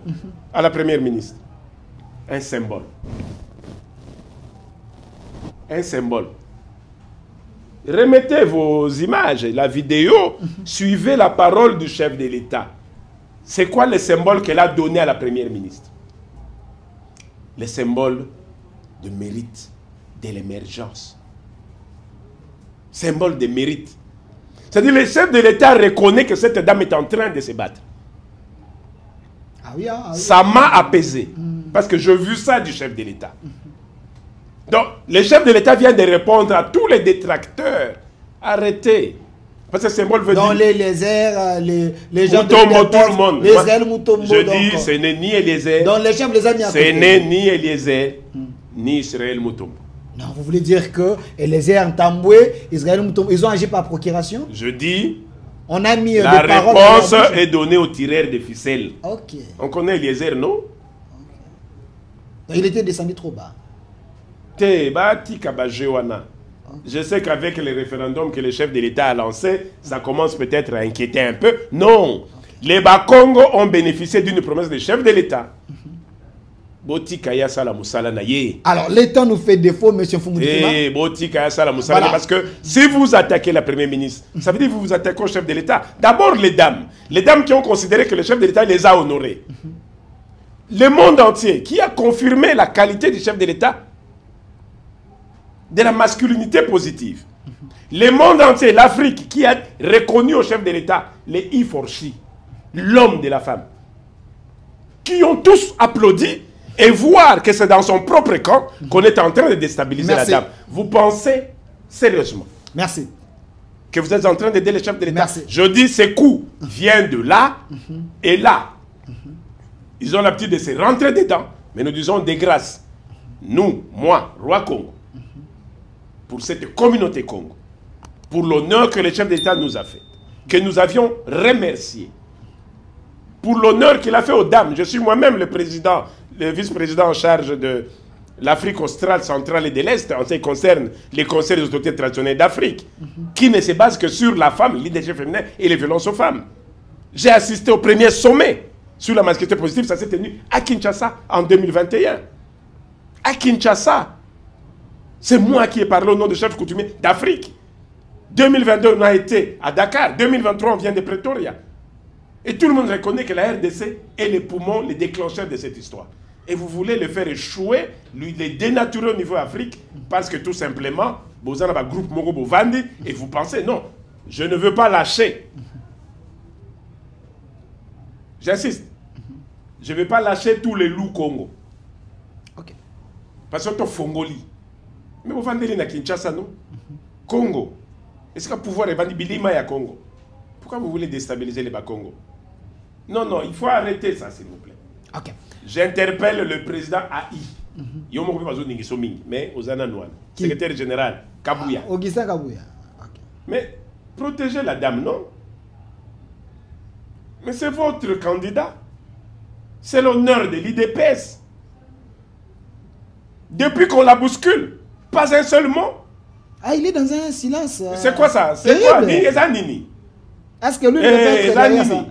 à la Première ministre? Un symbole. Un symbole. Remettez vos images, la vidéo, suivez la parole du chef de l'État. C'est quoi le symbole qu'elle a donné à la Première ministre? Le symbole de mérite, de l'émergence. Symbole de mérite. C'est-à-dire que le chef de l'État reconnaît que cette dame est en train de se battre. Ah oui, ah oui. Ça m'a apaisé. Parce que j'ai vu ça du chef de l'État. Donc, le chef de l'État vient de répondre à tous les détracteurs. Arrêtez. Parce que ce symbole veut dans dire... les airs, les gens Moutombo, tout le monde. Les airs, Moutombo. Je dis, ce n'est ni Eliezer. Dans les chefs, les amis. Ce n'est ni Eliezer, ni Israël Moutombo. Non, vous voulez dire que Eliezer Ntamboué, Israël Moutombo, ils ont agi par procuration? Je dis... On a mis la réponse est donnée au tireur de ficelle. Ok. On connaît Eliezer, non? Donc, il était descendu trop bas. Je sais qu'avec le référendum que le chef de l'État a lancé, ça commence peut-être à inquiéter un peu. Non. Les Bakongo ont bénéficié d'une promesse du chef de l'État. Alors, l'État nous fait défaut, M. Foumoudi. Voilà. Parce que si vous attaquez la Première ministre, ça veut dire que vous vous attaquez au chef de l'État. D'abord, les dames qui ont considéré que le chef de l'État les a honorés. Le monde entier qui a confirmé la qualité du chef de l'État, de la masculinité positive. Le monde entier, l'Afrique, qui a reconnu au chef de l'État les Iforchi, l'homme de la femme, qui ont tous applaudi et voir que c'est dans son propre camp qu'on est en train de déstabiliser la dame. Vous pensez sérieusement que vous êtes en train d'aider le chef de l'État? Je dis, ces coups viennent de là et là. Ils ont l'habitude de se rentrer dedans, mais nous disons des grâces. nous, moi, roi Congo, pour cette communauté Congo, pour l'honneur que le chef d'État nous a fait, que nous avions remercié, pour l'honneur qu'il a fait aux dames. Je suis moi-même le président, le vice-président en charge de l'Afrique australe, centrale et de l'Est, en ce qui concerne les conseils des autorités traditionnelles d'Afrique, qui ne se basent que sur la femme, le leadership féminin et les violences aux femmes. J'ai assisté au premier sommet sur la masculinité positive, ça s'est tenu à Kinshasa en 2021. À Kinshasa. C'est moi qui ai parlé au nom du chef coutumier d'Afrique. 2022, on a été à Dakar. 2023, on vient de Pretoria. Et tout le monde reconnaît que la RDC est les poumons, les déclencheurs de cette histoire. Et vous voulez le faire échouer, lui, les dénaturer au niveau Afrique, parce que tout simplement, vous avez un groupe Moro Bovandi, et vous pensez, non, je ne veux pas lâcher. J'insiste. Je ne vais pas lâcher tous les loups Congo. Ok. Parce que c'est Fongoli. Mais vous vendez à Kinshasa, non? Congo. Est-ce que le pouvoir est vendu Bilima à Congo? Pourquoi vous voulez déstabiliser les Bas-Congo? Non, non, il faut arrêter ça, s'il vous plaît. Ok. J'interpelle le président AI. Mais Ozana Nouane, secrétaire général, Kabouya. Augustin Kabouya. Ok. Mais protégez la dame, non? Mais c'est votre candidat. C'est l'honneur de l'IDPS. Depuis qu'on la bouscule, pas un seul mot. Ah, il est dans un silence. C'est quoi ça? C'est quoi? Nini. Est-ce que lui peut être derrière ça?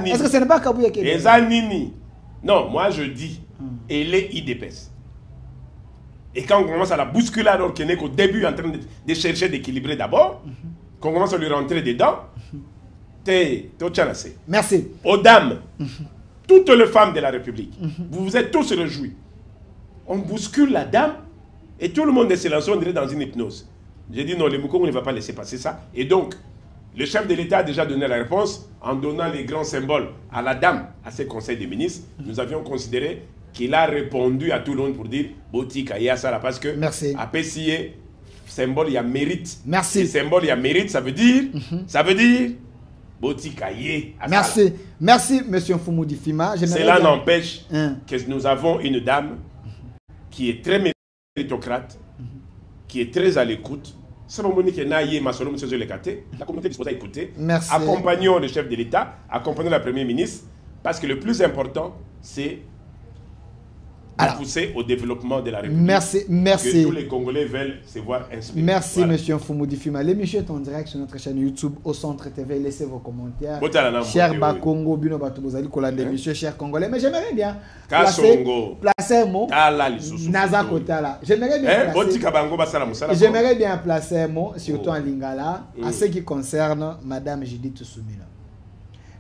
Est-ce que ce n'est pas Kabouya qui est derrière? Nini. Non, moi je dis, elle est IDPS. Et quand on commence à la bousculer alors qu'elle n'est qu'au début en train de chercher d'équilibrer d'abord, qu'on commence à lui rentrer dedans, t'es tchalassé. Merci. Aux dames, toutes les femmes de la République, vous vous êtes tous réjouis. On bouscule la dame et tout le monde se lance, on dirait dans une hypnose. J'ai dit non, les Moukongo ne va pas laisser passer ça. Et donc, le chef de l'État a déjà donné la réponse en donnant les grands symboles à la dame, à ses conseils des ministres. Nous avions considéré qu'il a répondu à tout le monde pour dire Botika Yassara parce que merci. À PCA, symbole, il y a mérite. Merci. Et symbole, il y a mérite, ça veut dire Botika Ye. Merci. Merci, monsieur Mfumu Difima. Cela n'empêche que nous avons une dame qui est très méritocrate, qui est très à l'écoute. La communauté dispose à écouter. Merci. Accompagnons le chef de l'État, accompagnons la première ministre, parce que le plus important, c'est de pousser au développement de la République. Merci, merci. Que tous les Congolais veulent se voir inspirés. Merci, voilà. monsieur Mfumu Difima. L'émission est en direct sur notre chaîne YouTube, au Centre TV. Laissez vos commentaires. Cher Bakongo, Bino Batobozali, Kolande, monsieur, cher Congolais. Mais j'aimerais bien placer un mot. Naza Kotala. J'aimerais bien placer un mot, surtout en Lingala, à ce qui concerne Madame Judith Soumila.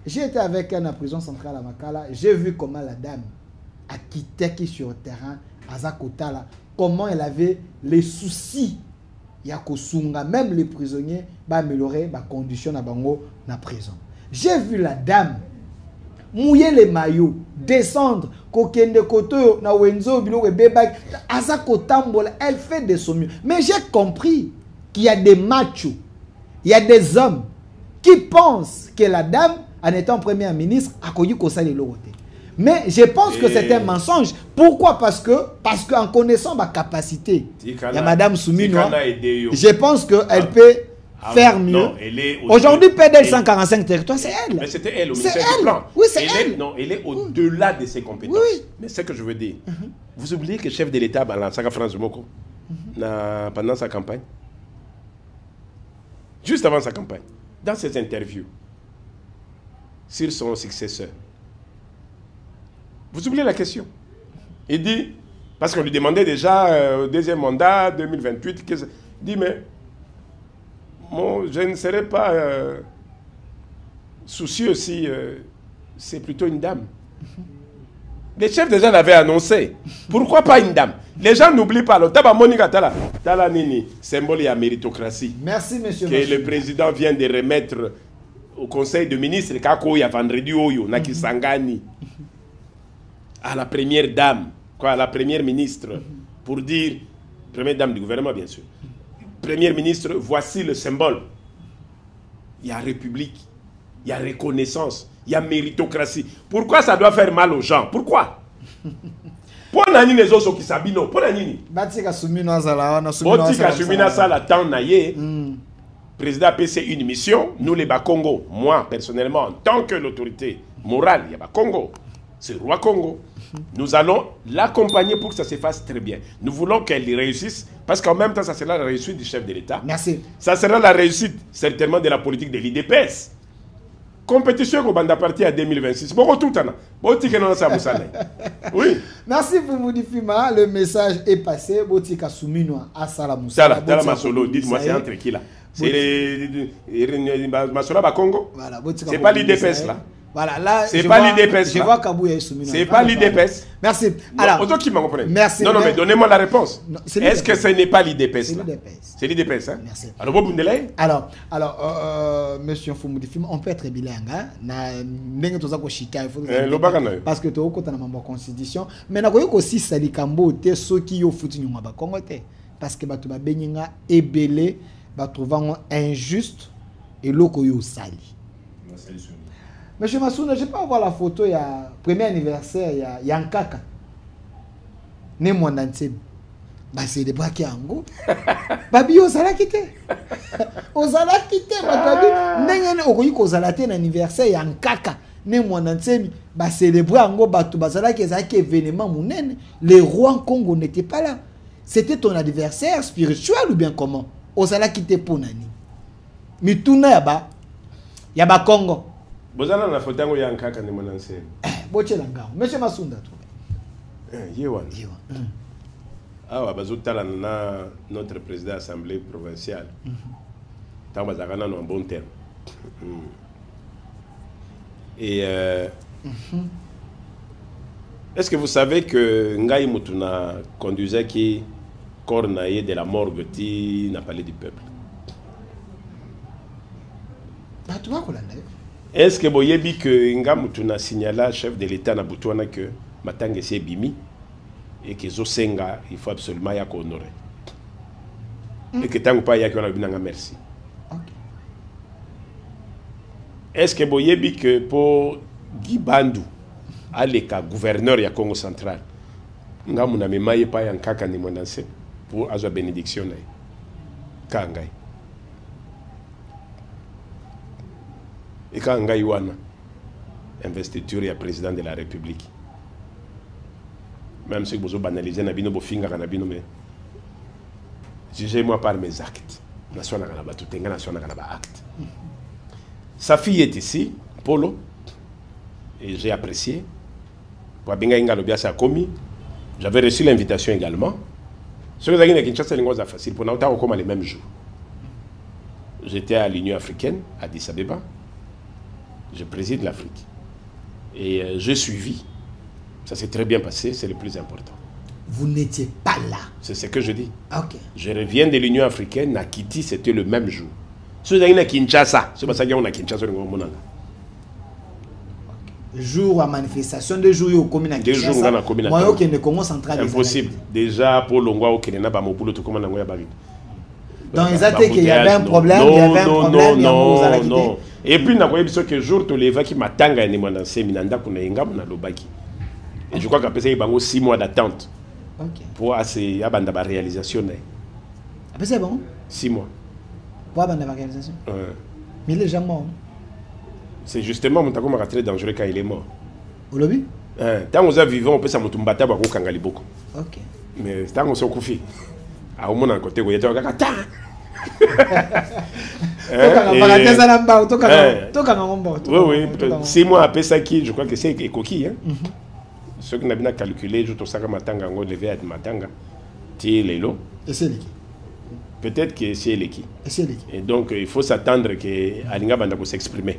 J'ai été avec elle à la prison centrale à Makala. J'ai vu comment la dame a quitté qui sur le terrain, Azakotala, comment elle avait les soucis. Yakosunga, même les prisonniers, améliorer les conditions dans la prison. J'ai vu la dame mouiller les maillots, descendre, kokende koto, na wenzo, bilo beba, Azakotambola, elle fait de son mieux. Mais j'ai compris qu'il y a des machos, il y a des hommes qui pensent que la dame, en étant première ministre, a connu Kosa les Loroté. Mais je pense que c'est un mensonge. Pourquoi? Parce qu'en connaissant ma capacité, il y a Madame Soumino, je pense qu'elle peut faire mieux. Aujourd'hui, PDL 145 territoires, c'est elle. Mais c'était elle au ministère du Plan. Oui, c'est elle. Non, elle est au-delà de ses compétences. Oui. Mais c'est ce que je veux dire. Vous oubliez que le chef de l'État, France Moko, pendant sa campagne, juste avant sa campagne, dans ses interviews, sur son successeur, vous oubliez la question. Il dit, parce qu'on lui demandait déjà au deuxième mandat, 2028, il dit, mais je ne serai pas soucieux si c'est plutôt une dame. Les chefs déjà l'avaient annoncé. Pourquoi pas une dame? Les gens n'oublient pas. Le Taba Monika Tala Nini, symbole de méritocratie. Merci, monsieur. Que le président vient de remettre au conseil de ministres, Kakoya vendredi Oyo, Naki Sangani. À la première dame, quoi, à la première ministre, pour dire, première dame du gouvernement bien sûr, première ministre, voici le symbole. Il y a république, il y a reconnaissance, il y a méritocratie. Pourquoi ça doit faire mal aux gens? Pourquoi? Pour nani les autres qui sabino, pour nani. Batika Soumino Azala, Botika Soumina Sala tant naye. Président PC une mission, nous les Bakongo, moi personnellement en tant que l'autorité morale, il y a Bakongo, c'est le roi Congo. Nous allons l'accompagner pour que ça se fasse très bien. Nous voulons qu'elle réussisse parce qu'en même temps ça sera la réussite du chef de l'État. Merci. Ça sera la réussite certainement de la politique de l'IDPS. Compétition au Banda Parti à 2026. Bon, tout oui. Merci pour Moudifima. Le message est passé. Botika Soumino à Salamoussa. Sala Masolo, dites-moi, c'est entre qui là? C'est Masolo Bakongo? Voilà, c'est pas l'IDPS là. Voilà, là, c'est pas l'IDPS. Je vois Kabou et Soumino. C'est pas l'IDPS. Merci. Alors, autant qui m'en comprennent. Merci. Non, mais donnez-moi la réponse. Est-ce que ce n'est pas l'IDPS? C'est l'IDPS. C'est l'IDPS, hein? Merci. Alors, vous Bundelay? Alors, monsieur Foumoudifim, on peut être bilingue, hein? Parce que tu as une constitution. Mais tu as aussi Salikambo, ceux qui ont foutu nous parce que tu as beninga ébélé, tu trouves injuste et l'oko yo sali. Monsieur Massouna, je peux avoir la photo, il y a premier anniversaire, il y a un kaka. Né mon entier. Bah c'est des bras qui ango. Babi osala quitté. Osala quitté, babi. N'engene okoyi kozala te anniversaire, il y a un kaka. Né mon entier, bah c'est des bras ango batu basala qui est événement mounene. Les rois en Congo n'étaient pas là. C'était ton anniversaire spirituel ou bien comment? Osala quitté pour nani. Mituna yaba. Yaba Congo. Bozana na fotango ya nkaka ni mwananse. Bochela ngao. Monsieur Masunda tu. Yewan. Ah, bazotala na notre président de l'Assemblée provinciale. Tant bazakana no en bon terme. Et est-ce que vous savez que Ngai Mutuna conduisait qui cornaillé de la morgue qui n'a parlé du peuple? Bah tu vois quoi là? Est-ce que vous avez dit que Ngamutuna signala chef de l'État na Boutouana que Matanga c'est bimi et que Zosenga il faut absolument y honorer et que tant pas y a qu'on merci. Est-ce que vous avez dit que pour Guy Bandou aleka gouverneur ya Congo central Ngamuna memaye pa ya nkaka ni monanse pour azwa bénédiction na kangai. Et quand Ngai wana investiture ya président de la République, même si vous banalisez na bino bofinga na bino, mais jugez-moi par mes actes. Sa fille est ici, Polo, et j'ai apprécié. J'avais reçu l'invitation également. Ce que vous avez dit, c'est facile. Pour nous, on les mêmes jours. J'étais à l'Union africaine, à Addis Abeba. Je préside l'Afrique. Et j'ai suivi. Ça s'est très bien passé, c'est le plus important. Vous n'étiez pas là. C'est ce que je dis. Ok. Je reviens de l'Union africaine, à Kiti, c'était le même jour. Si vous avez à Kinshasa, c'est pas ça qu'il y a à Kinshasa. Jour à manifestation, 2 jours au commune à Kinshasa. 2 jours au commune à Kinshasa. Moi, au Congo central. Impossible. Déjà, pour l'Ongwa, au Kenya, bah, mon boulot, tout comme on a dit. Donc, ils ont dit qu'il y avait un problème, il y avait un problème, non. Et puis, on a dit que jour, tous les gens qui m'attendent à un séminaire, et je crois qu'après ça, il y a 6 mois d'attente pour la réalisation. Après, c'est bon? 6 mois. Pour la réalisation? Mais les gens morts. C'est justement mon taco très dangereux quand il est mort. Au lobby? Tant que nous vivons, on peut s'en battre à Kangali beaucoup. Ok. Mais tant qu'on s'en confie, à au monde à côté, il y a un gars. Oui, 6 mois après ça, je crois que c'est coquille. Ceux qui n'ont pas calculé, je trouve ça comme Matanga, on levé à Matanga, Ti Lelo. Et c'est l'équipe. Peut-être que c'est l'équipe. Et donc, il faut s'attendre que Alinga Banda puisse s'exprimer.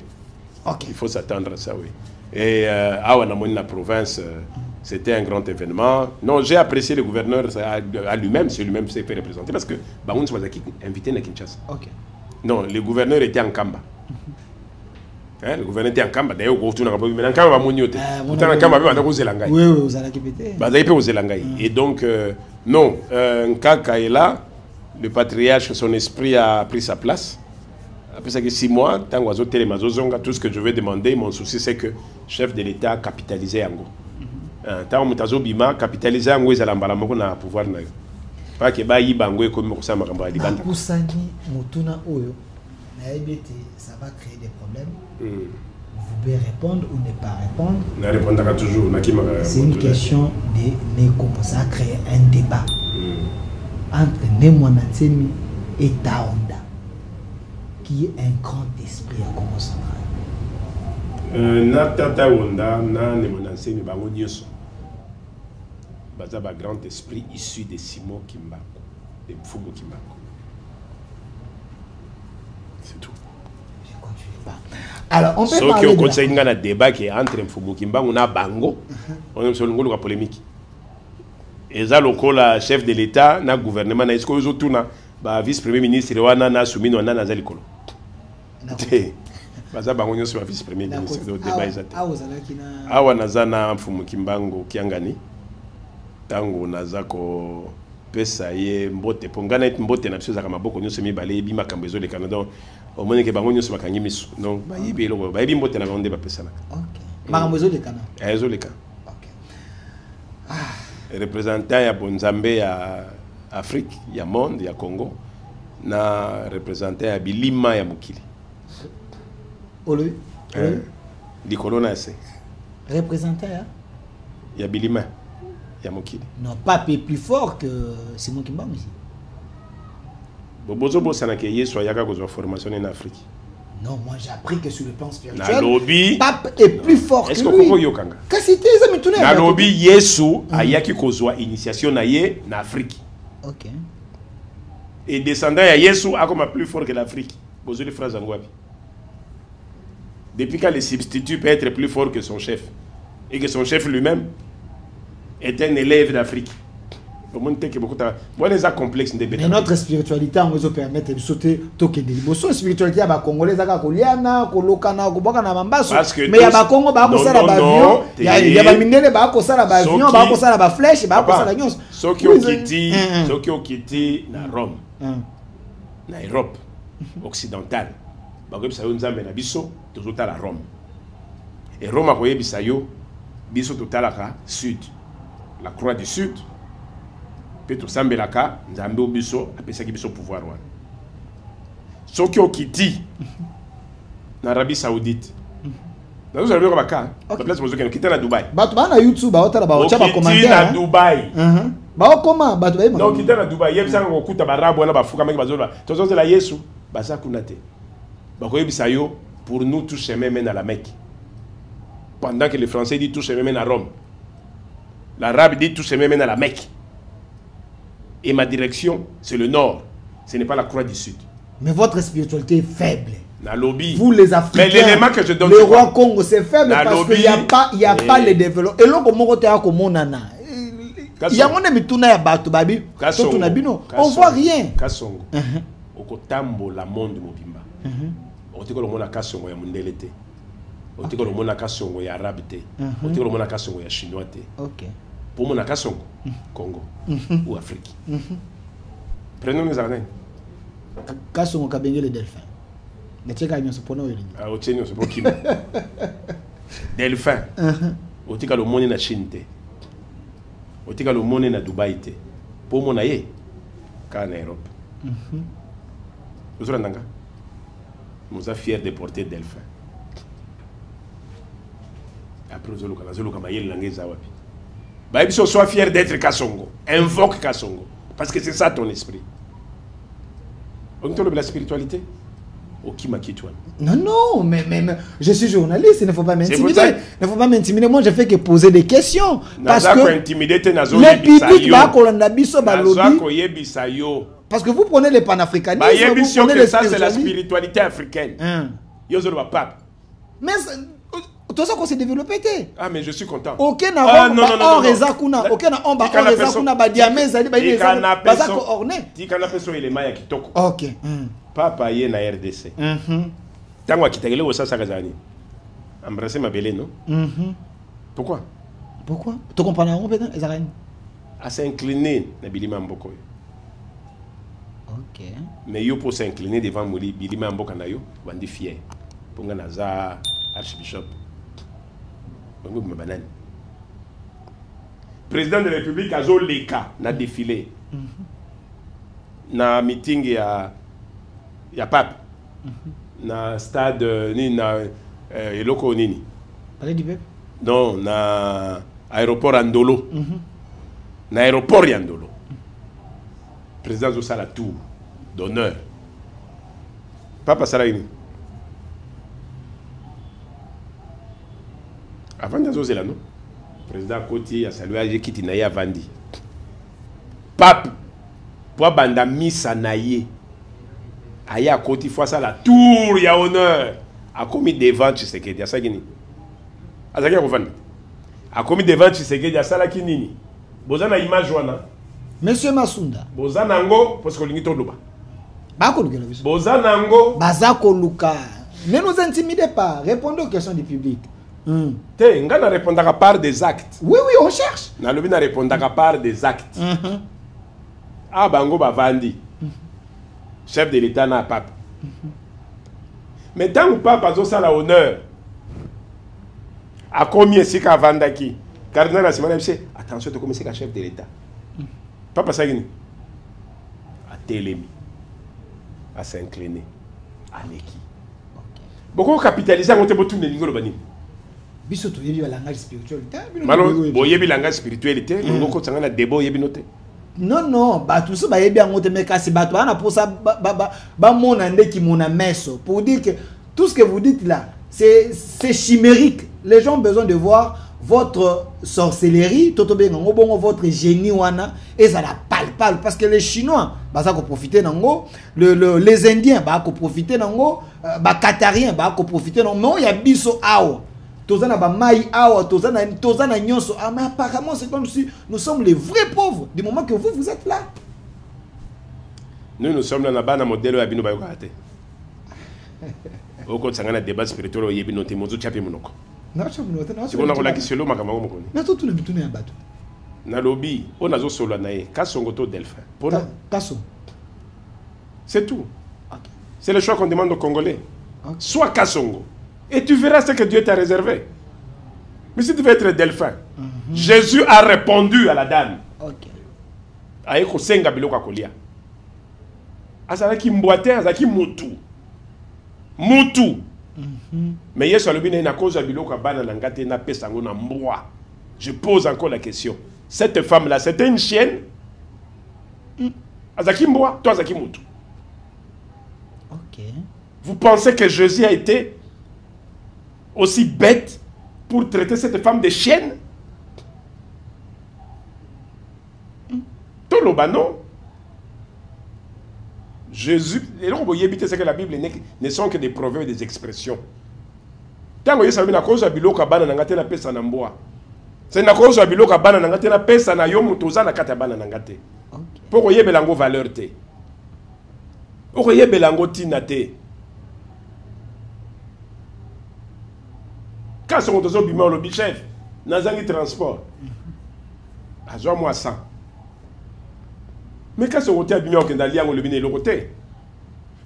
Ok. Il faut s'attendre à ça, oui. Et à la province, c'était un grand événement. Non, j'ai apprécié le gouverneur à lui-même, c'est lui-même qui s'est fait représenter, parce que Baoun Swazaki invité à Kinshasa. Ok. Non, le gouverneur était en Kamba. Le gouverneur était en Kamba. D'ailleurs, on a mais en Kamba, on a en Kamba, on a posé l'angai. Oui, vous allez quitter. Vous avez posé l'angai. Et donc, non, Nkaka est là. Le patriarche, son esprit a pris sa place. Après ça, 6 mois, tant que tout ce que je vais demander, mon souci, c'est que le chef de l'État a capitalisé Ango. tant mutazo bima capitaliser yango ezala mbala moko na pouvoir na yo pas que ba yiba ngo ekomi ko sama kamba libanda kusani mutuna oyo na ebete ça va créer des problèmes. Vous pouvez répondre ou ne pas répondre. Na répondra toujours na kima. C'est une question de ne commencer à créer un débat entre Nemwana Ntsemi et Taonda qui est un grand esprit à Congo central. Na tata Wanda na Nemwana Ntsemi bango nyoso baza ba grand esprit issu de Simon Kimbako de Mfumu Kimbako. C'est tout. Je continue pas. Alors on peut parler parler de conseil ngana débat qui est entre Mfumu Kimbangu na bango on est sur le ngolo polémique. Eza lokola chef de l'état na gouvernement na esko zo tuna ba vice premier ministre wana na sumino wana na zalikolo. Baza bango nyoso ba vice premier ministre do débat ezate. Awa nazana Mfumu Kimbangu kiangani. Tango nazako pesa ye mbote pongana et mbote na biso za maboko nyoso mibale bi makambo ezo le Canada au moins que bango nyoso bakangi miso donc ba yebi eloko ba yebi mbote na bango nde ba pesa na. OK. Makambo ezo le Canada. Ezo le Canada. OK. Représentant ya Bonzambe ya Afrique, ya monde, ya Congo na représentant ya bilima ya mukili. Olu. Likolo na se. Représentant ya bilima. Yamokili. Non, pas plus fort que Simon Kimbangu ici. Bobozo bosana ke yeso yaka ko formation en Afrique. Non, moi j'ai appris que sur le plan spirituel, na lobby Pape est plus fort que lui. Est-ce que koko yokanga? Kasi teza mitune. Na lobby Yesu ayaki kozwa initiation na ye na Afrique. OK. Et descendant ya Yesu akoma plus fort que l'Afrique. Bozo les phrases ngwabi. Depuis quand le substitut peut être plus fort que son chef et que son chef lui-même est un élève d'Afrique. Moi, les complexes de mais notre spiritualité, on nous permet de sauter token de liboso. Spiritualité, bah congolais, ça koliana, kolokana, kobaka mambaso. Mais ya ba Congo, ba ko sala ba avion, ya ba mindele, ba ko sala ba avion, ba ko sala ba flèche, ba ko sala nyons. Soki okiti na Rome, na Europe occidentale, ba ko bisa yo nzambe na biso, tozota la Rome. Et Rome a koye bisa yo, biso totalaka sud. La Croix du Sud, Petro Sambelaka, Nzambe Obiso, apesaki biso pouvoir wana. Soki okiti na Arabie Saoudite. Na nous allons baka, la place bozo keno kita na Dubai. Batu ba na YouTube ba otala ba ocha ba commander. Kita na Dubai. Ba okoma batu ba. Non, kita na Dubai, yebisa ko kuta barabu wana bafuka maki bazola. Tozo la Yesu, basa kunate. Ba ko yebisa yo pour nous tous chemin mène à la Mecque. Pendant que les Français disent tous chemin mène à Rome. L'arabe dit tout se mène à la Mecque. Et ma direction, c'est le nord. Ce n'est pas la Croix du Sud. Mais votre spiritualité est faible. La lobby. Vous les Africains. Mais l'élément que je donne. Le roi Congo, c'est faible parce qu'il n'y a pas le développement. Et là, comment on a il y a mon ami Tuna Bato Babi. On voit rien. Kasongo. Okotambo la monde mobimba. Otiko le mona kasongo ya mundelete. Otiko le mona kasongo ya arabe te. Otiko le mona kasongo ya chinois te. OK. Pour mon Kasongo, Congo ou Afrique. Prenons les arènes. Kasongo Kabenge le delphin. Mais tu as ce point là. Ah, au Tchénio, c'est pour qui? Delphin. Otika le monde na Chine te. Otika le monde na Dubaï te. Pour mon aïe, car en Europe. Vous savez, nous sommes fiers de porter delphin. Après, nous allons bah, ils soient fiers d'être Kasongo. Invoque Kasongo. Parce que c'est ça ton esprit. On te la spiritualité. Non, non, mais je suis journaliste, il ne faut pas m'intimider. Il ne faut pas m'intimider. Moi, je fais que poser des questions. Parce que le public va kolanda biso ba lobby. Parce que vous prenez les panafricanismes, vous prenez les ça c'est la spiritualité africaine. Yozo le pape. Mais tout ça qu'on s'est développé. Ah, mais je suis content. Ok, na on reza kuna, ok na on ba on reza kuna ba diamé zali ba ile za ko orné. Ti kana peso ile maya kitoko. Ok. Papa yé na RDC. Tango akitegele wo sasa kazani. Embrasser ma belle, non? Pourquoi? Pourquoi? Tu comprends pas peut-être ezarani. À s'incliner na Bilima Mboko. Ok. Mais yo pour s'incliner devant Bilima Mboka na yo, bandi fier. Ponga naza archbishop. président de la République a leka na défilé. Na meeting ya pape. Na stade ni na eloko nini. Palais du peuple. Non, na aéroport Andolo. Na aéroport Andolo. Président zo sala tour d'honneur. Papa sala ini. Avant de zozer là, non? Président Koti a salué à Kiti Naye a Vandi. Pape, pour banda misa Naye, Aya Koti fois ça la tour, il y a honneur. A commis devant Tshisekedi, a ça gini. A ça gini, a commis devant Tshisekedi, a ça la kinini. Bozana image wana. Monsieur Masunda. Bozana ngo, parce que l'ingito loba. Bako luka la biso. Bozana ngo. Bazako luka. Ne nous intimidez pas, répondez aux questions du public. Te, nga na répondra par des actes. Oui, oui, on cherche. Na lobi na répondra par des actes. Ah, bango bavandi. Chef de l'État na pape. Mais tant que pape a ça la honneur, a combien c'est qu'à Vandaki? Cardinal la semaine, attention, tu commences à chef de l'État. Papa Sagini. A télémi. À s'incliner. À l'équipe. Beaucoup capitalisé à monter pour tout le monde. Biso to yebi langage spiritualité. Malo boyebi langage spiritualité, ngoko tsanga na débat yebi noté. Non non, ba tout ça ba yebi ngote mais kasi ba to ana pour ça ba mona ndeki mona meso pour dire que tout ce que vous dites là, c'est chimérique. Les gens ont besoin de voir votre sorcellerie, totobe ngo bongo votre génie wana et ça la palpable parce que les Chinois ba ça ko profiter nango, les Indiens ba ko profiter nango, ba Qatariens ba ko profiter nango, mais il y a biso awa. Tozana ba mai awa, tozana nyonso. Ah, mais apparemment, c'est comme si nous sommes les vrais pauvres du moment que vous êtes là. Nous sommes là, dans modèle à Bino Bayokate. Au côté de débat spirituel, il y a Bino Timozo Chapi Monoko. Non, je ne sais pas. Si on a la question, on a un tout le bouton est un bateau. Na lobby, on a zo solo nae, Kassongoto Delphin. Kasso. C'est tout. C'est le choix qu'on demande aux Congolais. Soit Kassongo. Et tu verras ce que Dieu t'a réservé. Mais si tu veux être Delphin, Jésus a répondu à la dame. Aeko senga biloko kolia. Azalaki mboate, azalaki mutu. Mutu. Mais yeso alobine na cause biloko bana na ngate na pesango na mbwa. Je pose encore la question. Cette femme là, c'était une chienne? Azalaki mbwa, toi azalaki mutu. OK. Vous pensez que Jésus a été aussi bête pour traiter cette femme de chienne? Tout le non. Jésus, et donc vous voyez c'est que la Bible ne sont que des proverbes et des expressions. Tant que vous savez na cause biloka bana nangate na pesa na mboa. C'est na cause biloka bana nangate na pesa na yo mutoza na kata bana nangate. Pour vous yebe lango valeur te. Pour vous yebe lango tina te. Quand on a bimé au lobby chef, dans un transport, à joie moi 100. Mais quand on a bimé au Kendali, on le bine le côté.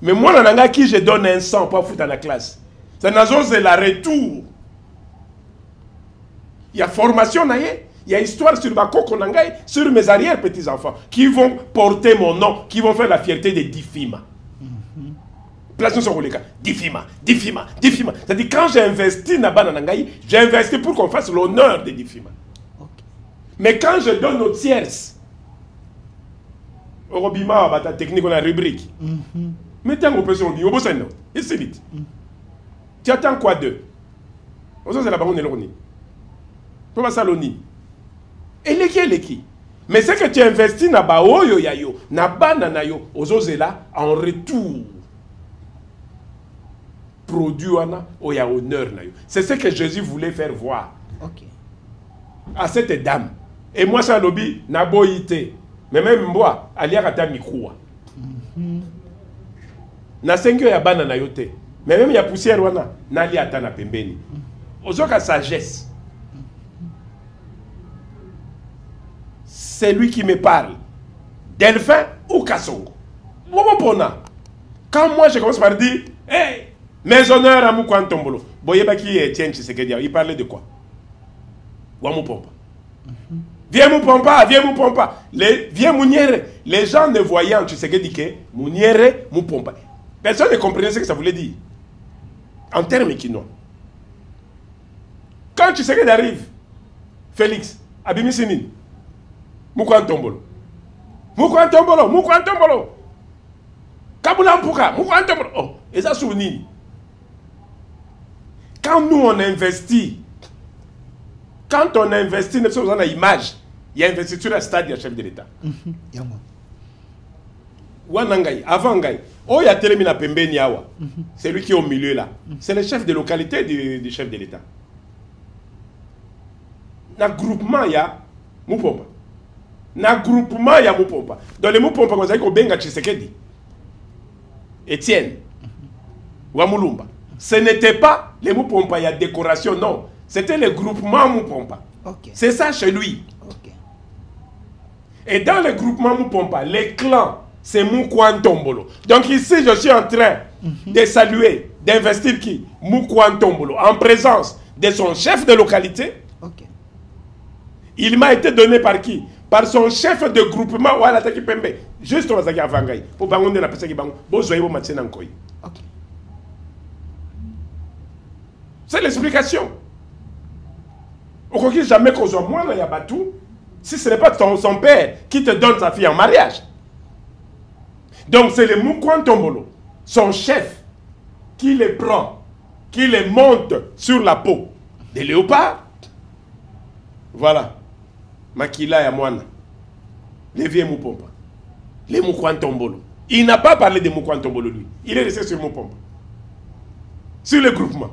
Mais moi, dans un qui je donne un 100 pour foutre dans la classe. C'est la retour. Il y a formation, il y a histoire sur ma coque, sur mes arrière-petits-enfants qui vont porter mon nom, qui vont faire la fierté des 10 filles. Place sur les cas. Difima. C'est-à-dire quand j'ai investi dans Bananangaï, j'ai investi pour qu'on fasse l'honneur de Difima. Mais quand je donne aux tierces, au Robima, ta technique, on a rubrique. Mais tant qu'on peut se dire, et c'est vite. Tu attends quoi d'eux? On sait la baronne et l'orni. Comment ça l'oni? Et les qui? Mais c'est que tu investis dans Baoyo Yayo, dans Bananayo, aux là en retour. Produit où il y a honneur. C'est ce que Jésus voulait faire voir à cette dame. Et moi, ça lobby, n'a boité. Mais même moi, alia kata mikroa. Na sengyo ya bana na yote. Mais même il y a poussière wana, na li ata na pembeni. Ozoka sagesse. C'est lui qui me parle. Delphin ou Kassongo. Quand moi je commence par dire, hey, mes honneurs à Moukouantombolo. Boyeba qui est Etienne Tshisekedi, il parlait de quoi? Wamupompa. Viens Moupompa, viens Moupompa. Viens Mouniere. Les gens ne voyaient en Tshisekedi que Mouniere, Moupompa. Personne ne comprenait ce que ça voulait dire. En termes quinois. Quand Tshisekedi arrive, Félix, Abimisinin, Moukouantombolo. Moukouantombolo, Moukouantombolo. Kabulampuka, Moukouantombolo. Oh, et ça souvenir. Quand nous on investit, quand on investit, nous sommes dans l'image, il y a investiture à stade du chef de l'État. Wanangai, avant Ngai, oh il y a Télémina Pembeni Awa, c'est lui qui est au milieu là. C'est le chef de localité du chef de l'État. Dans le groupement, il y a Moupompa. Dans le groupement, il y a Moupompa. Dans le Moupompa, on sait qu'on benga Tshisekedi. Étienne. Wamulumba. Ce n'était pas les Moupompa, il y a décoration, non. C'était le groupement Moupompa. Okay. C'est ça chez lui. Okay. Et dans le groupement Moupompa, les clans, c'est Moukouantombolo. Donc ici, je suis en train de saluer, d'investir qui? Moukouantombolo, en présence de son chef de localité. Okay. Il m'a été donné par qui? Par son chef de groupement, Wala Taki Pembe. Juste au Zaki Avangai. Pour Bangonde la personne qui bango. Bozoye bo matien Nankoy. Ok. C'est l'explication. On ne croit jamais qu'on soit moi, là, Yabatou, si ce n'est pas son père qui te donne sa fille en mariage. Donc c'est le Moukouantombolo, son chef, qui les prend, qui les monte sur la peau des léopards. Voilà. Makila et Amouana. Les vieux Moupompa. Les Moukouantombolo. Il n'a pas parlé de Moukouantombolo, lui. Il est resté sur Moupompa. Sur le groupement.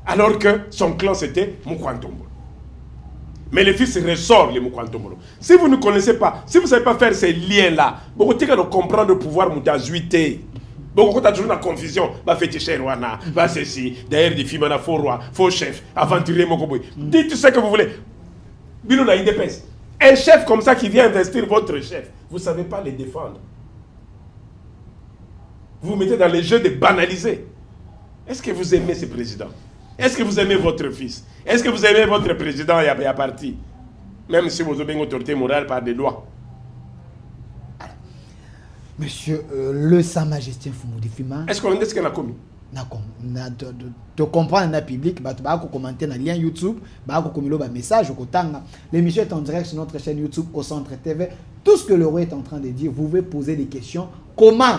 Alors que son clan, c'était Moukouantombolo. Mais le fils ressort les Moukouantombolo. Si vous ne connaissez pas, si vous ne savez pas faire ces liens-là, beaucoup de comprendre le pouvoir moudazuité. Beaucoup de toujours la confusion. Va faire cher Rwana, va ceci, d'ailleurs des filles, faux roi, faux chef, aventurier Mokoboy. Dites tout ce que vous voulez. Bilou la indépendance. Un chef comme ça qui vient investir votre chef, vous ne savez pas les défendre. Vous vous mettez dans les jeux de banaliser. Est-ce que vous aimez ce président? Est-ce que vous aimez votre fils? Est-ce que vous aimez votre président et à parti? Même si vous avez une autorité morale par des lois. Monsieur le Sa Majesté Foumoudi Fima. Est-ce qu'on a dit ce qu'on a commis? De comprendre dans le public, tu vas commenter dans le lien YouTube, tu vas commenter un message. L'émission est en direct sur notre chaîne YouTube au Centre TV. Tout ce que le roi est en train de dire, vous pouvez poser des questions. Comment?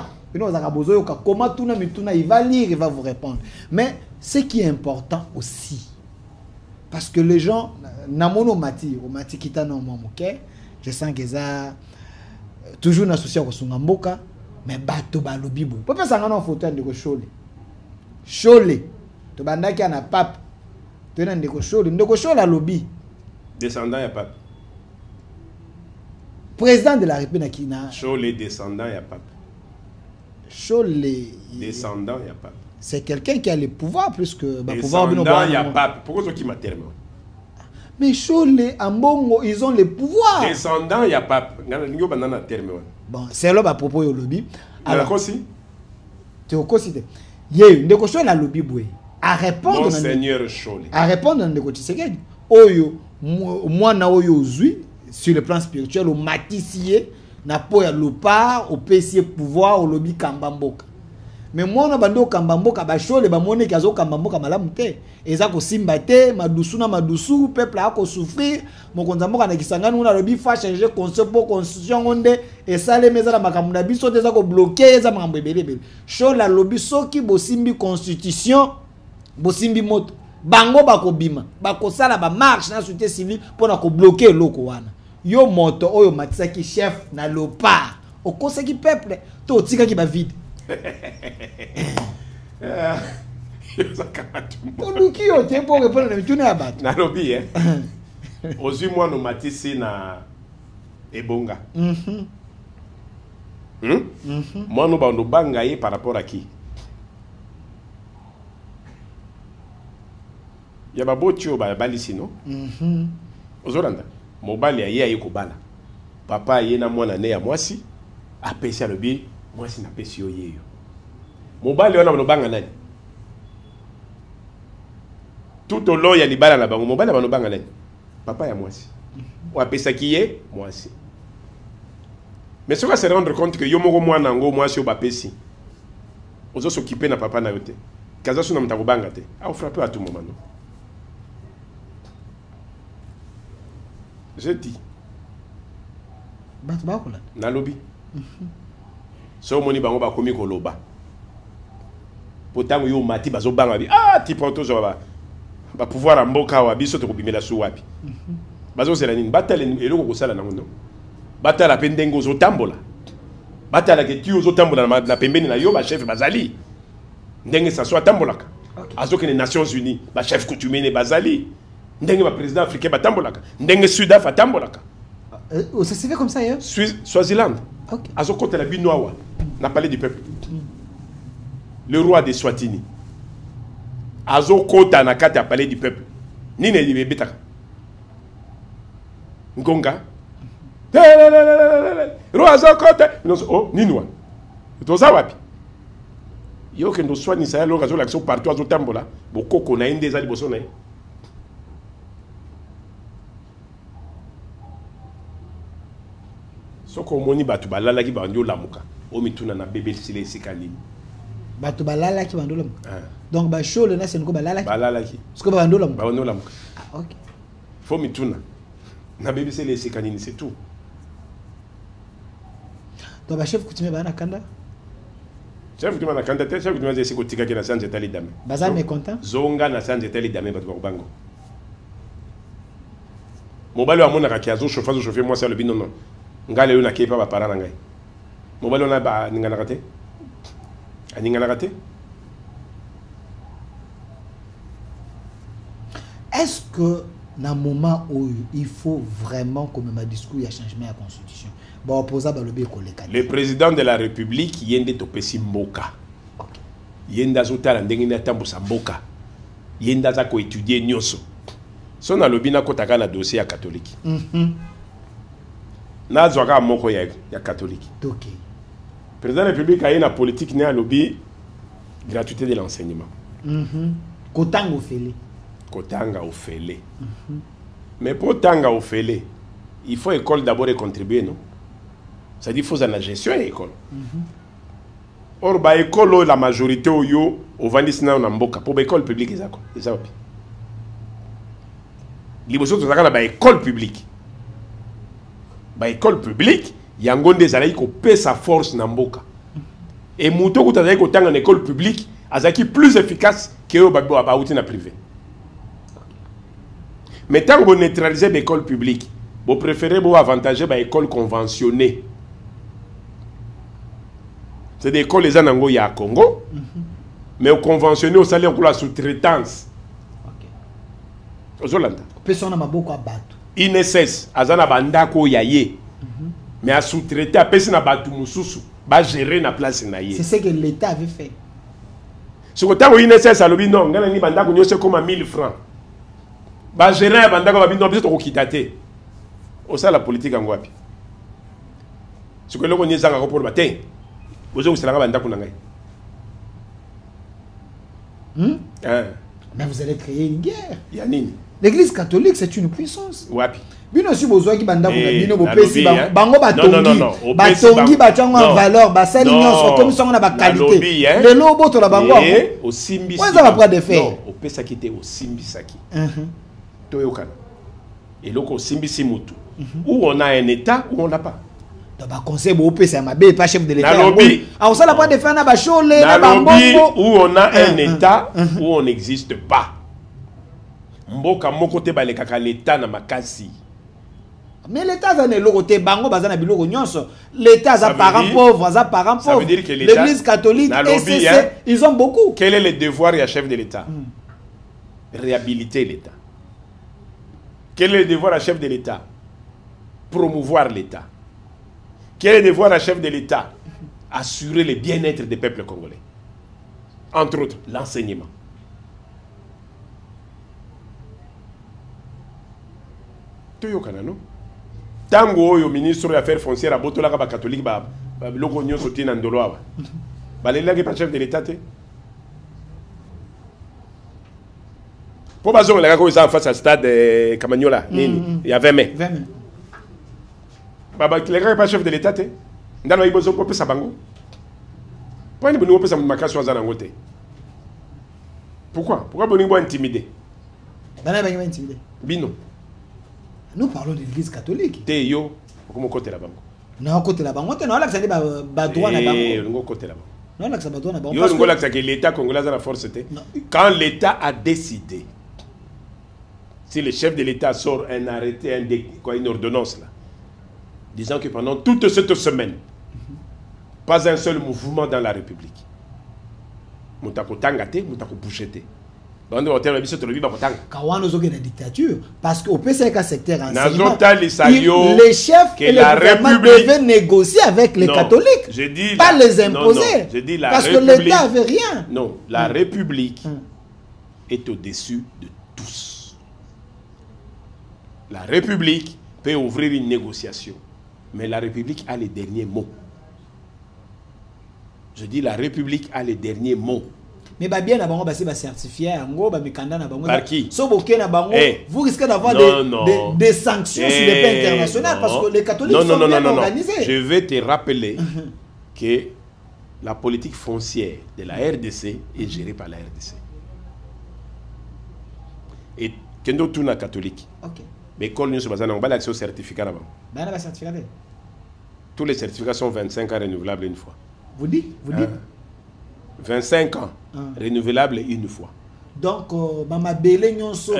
Comment tout le monde il va lire, il va vous répondre. Mais ce qui est important aussi, parce que les gens, je sens que ça toujours associé à Sungamboka, mais bateau balobibo. Pourquoi ça n'a pas photo de Chole? Chole, tu vas dire qu'il y a un pape, tu as un Chole à lobby. Descendant, il y a pape. Président de la République, Chole, descendant, il y a pape. Chole, descendant, il y a pape. C'est quelqu'un qui a le pouvoir plus que le pouvoir. Descendant, il y a pape. Pourquoi est-ce qu'il m'a terminé? Mais Chole, en Bongo, ils ont le pouvoir. Descendant, il y a pape. Bon, c'est là à propos du lobby. Alors, aussi tu as aussi dit, il y a une décoration à lobby boué. À répondre. Monseigneur Chole. À répondre dans le décoration. Oyo, moi na oyo zui sur le plan spirituel, au matissier, na po ya lopar, au PC pouvoir, au lobby Kambamboka. Mais moi na bando Kambamboka ba Chole ba mone ki azo Kambamboka malamu te. Eza ko simba te, madusu na madusu, peuple a ko souffrir, mokonza mboka na kisangani na lobby fa changer concept pour constitution onde et ça les meza na makamunda biso te za ko bloquer eza makambo ebelebele. Chole la lobby soki bosimbi constitution, bosimbi moto. Bango bako bima, bako sala ba marche na société civile pour na ko bloquer loko wana. Yo moto oyo matisaki chef na lopa. Okosaki peuple to tika ki ba vide. Onuki yo te pour répondre à mitune ya bato. Na lobby Ozu moi no matisi na ebonga. Moi no ba no banga ye par rapport à qui? Ya ba botio ba bali sino. Ozoranda. Mobali ya ye kobala. Papa ye na mwana ne ya mwasi apesi alobi mwasi na pesi yo yeyo. Mobali wana banobanga nani? Tout au long ya libala na bango mobali banobanga nani? Papa ya mwasi. a pesa qui est moi aussi. Mais ce qu'on se rendre compte que yo moko moi nango moi si ba pesi. Ozo s'occuper na papa na yote. Kaza suna mtakubanga te. A frapper à tout moment non. Je dis. Batu bakola. Na lobby. So moni bango ba komi ko loba. Potango yo mati bazo banga bi. Ah ti poto zo ba pouvoir a mboka wa biso to kubimela su wapi. Bazo sela nini batale eloko ko sala nango no. Batala pendengo zo tambola. Batala ke tu zo tambola na pembeni na yo ba chef bazali. Ndenge ça soit tambolaka. Azo que les Nations Unies ba chef coutumier ne bazali. Ndenge ba président africain ba tambolaka. Ndenge Sud-Afrique tambolaka. Ça s'est fait comme ça hier. Swaziland. Ok. Azo côté la binoawa na palais du peuple. Le roi de Swatini. Azo kota na kati ya palais du peuple. Nini ne betaka. Ngonga. Roi azo kota. Oh, nini wana. Toza wapi? Yo ke ndo swani sa lo azo l'action partout azo tambola. Bokoko na inde za liboso na ye. Soko moni batu balala ki bandio lamuka. O mituna na bébé sile sikali. Batu balala ki bandola. Donc ba show le na c'est ngo balala ki. Balala ki. Parce que bandola. Bandola muka. Ah OK. Faut mituna. Na bébé sile sikali c'est tout. Donc ba chef coutumier ba na kanda. Chef coutumier na kanda te chef coutumier c'est ko tika ki na sanje tali dame. Baza mécontent. Zonga na sanje tali dame batu ba bango. Mobali wa mona ka ki azo chauffer moi ça le bino non. Ngale yona kepa ba parana ngai. Mobali ona ba ningana kate. Aningana kate. Est-ce que dans le moment où il faut vraiment comme ma discours il y a changement de la constitution. Bon opposable le bien le président de la République yende topesi mboka. OK. Yenda zotala ndenge na tambo sa mboka. Yenda za ko étudier nyoso. So na lobina kotaka na dossier ya catholique. Na zwaka moko ya catholique. OK. Président de la République a une politique né à lobby gratuité de l'enseignement. Kotanga ofele. Kotanga ofele. Mais pour tanga ofele, il faut école d'abord et contribuer non. C'est-à-dire faut la gestion de l'école. Or ba école la majorité oyo au vandisina na mboka pour école publique ezako. Ezapi. Liboso to zakana ba école publique. Ba école publique yango ndezalaki ko pesa force na mboka. Et muto kutazaki ko tanga na école publique azaki plus efficace que yo ba outi na privé. Mais tant que vous neutralisez l'école publique, vous préférez vous avantager l'école conventionnée. C'est des écoles les anango ya Congo, mais au conventionné au salaire pour la sous-traitance. Ozolanda. Personne n'a beaucoup à battre. INSS azana bandako yaye. Mais à sous-traiter à personne na batu mususu, ba gérer na place na ye. C'est ce que l'État avait fait. Ce que tant INSS a lobi non, ngana ni bandako nyose comme 1000 francs. Ba gérer bandako ba bino biso to kitate. O ça la politique en wapi. Ce que loko nyezanga ko pour batin. Bozo usanga bandako na ngai. Mais vous allez créer une guerre. Yanini. L'église catholique c'est une puissance. Wapi. Bino si bozo ki bandako na bino bo pesi bango batongi. Batongi batyango en valeur, ba sali nyonso comme ça on a ba qualité. Le lobo to la bango. Au simbi. Quoi ça va pas de faire. Non, au pesa kité au simbi saki. Toyokana. Et loko simbi simutu. Où on a un état ou on n'a pas. Ba conseil bo pesa mabe pas chef de l'état. Ah on ça la pas de faire na ba chole na bango où on a un état où on n'existe pas. Mboka moko te balekaka l'état na makasi. Mais l'État a le côté bango bazana biloko nyonso. L'État a parents pauvres, a parents pauvres. Ça veut dire que l'Église catholique et ils ont beaucoup. Quel est le devoir du chef de l'État? Réhabiliter l'État. Quel est le devoir du chef de l'État? Promouvoir l'État. Quel est le devoir du chef de l'État? Assurer le bien-être des peuples congolais. Entre autres, l'enseignement. Toyokana non? Tango oyo ministre des affaires foncières a botola ka ba catholique ba biloko nyonso tina ndolo awa. Balela ke pa chef de l'état te. Po bazo la ko isa face à stade Kamanyola nini? Il y a 20 mai. Les gars pas chef de l'État. Dans le Ibozo, pour ça bango. Pourquoi vous ne pouvez pas faire ça? Pourquoi vous ne pouvez pas intimider? Bino. Nous parlons de l'église catholique. T'es yo, comment côté là-bas? Non, côté là-bas. On a l'accès à droit là-bas. Non, côté là-bas. Non, l'accès à droit là-bas. Yo, on a l'accès que l'État congolais a la force. Quand l'État a décidé, si le chef de l'État sort un arrêté, une ordonnance là, disant que pendant toute cette semaine, pas un seul mouvement dans la République. Moutako tangate, moutako bouchete. Quand on a une dictature, parce qu'au PCK secteur enseignement, les chefs et le gouvernement devaient négocier avec les catholiques, je dis pas les imposer, je dis parce que l'État n'avait rien. Non, la République est au-dessus de tous. La République peut ouvrir une négociation, mais la République a les derniers mots. Je dis la République a les derniers mots. Mais bien avant de certifier par qui? Vous risquez d'avoir des sanctions sur les plans internationaux parce que les catholiques sont bien organisés. Je vais te rappeler que la politique foncière de la RDC est gérée par la RDC. Et quand on est catholique, l'école nous a l'accès au certificat là-bas. Tous les certificats sont 25 ans renouvelables une fois. Vous dites 25 ans renouvelable une fois. Donc, Mama Belé Nyonso,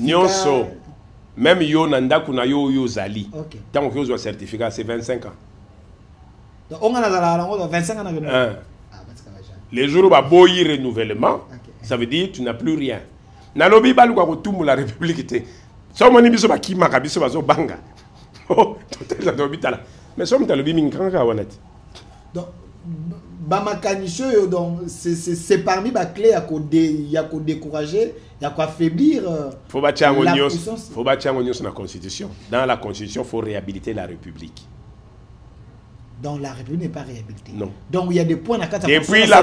Nyonso, même yo nanda kuna yo zali. Tant que yo certificat, c'est 25 ans. Donc, on a 25 ans. Les jours où il y a un renouvellement, ça veut dire que tu n'as plus rien. Nalobi balu kwa kutumu la République te. So moni biso ba kima ka biso bazo banga. Oh, totel za dobitala. Mais so mtalobi minkanga wanati. Donc c'est parmi les clés à décourager, à affaiblir la puissance. Il faut bâtir la Constitution. Dans la Constitution, il faut réhabiliter la République. Donc la République n'est pas réhabilitée. Non. Donc il y a des points à depuis la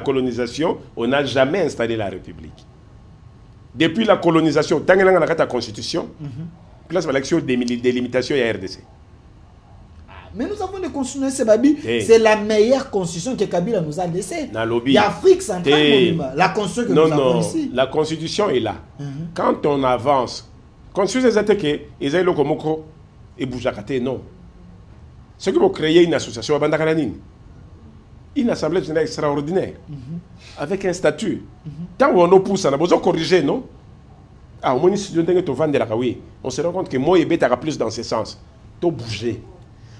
colonisation, on n'a jamais installé la République. Depuis la colonisation, tant que la Constitution, place l'élection des limitations à RDC. Mais nous avons des constitutions, c'est la meilleure constitution que Kabila nous a laissée. Il y a Afrique centrale, la constitution que nous avons ici. La constitution est là. Quand on avance, constitution c'est que ils ont le komoko et boujakate non. Ce qui vont créer une association à une assemblée générale extraordinaire avec un statut. Tant qu'on nous pousse, on a besoin de corriger, non? Ah, on se rend compte que moi et bête a plus dans ce sens. Tu bouger.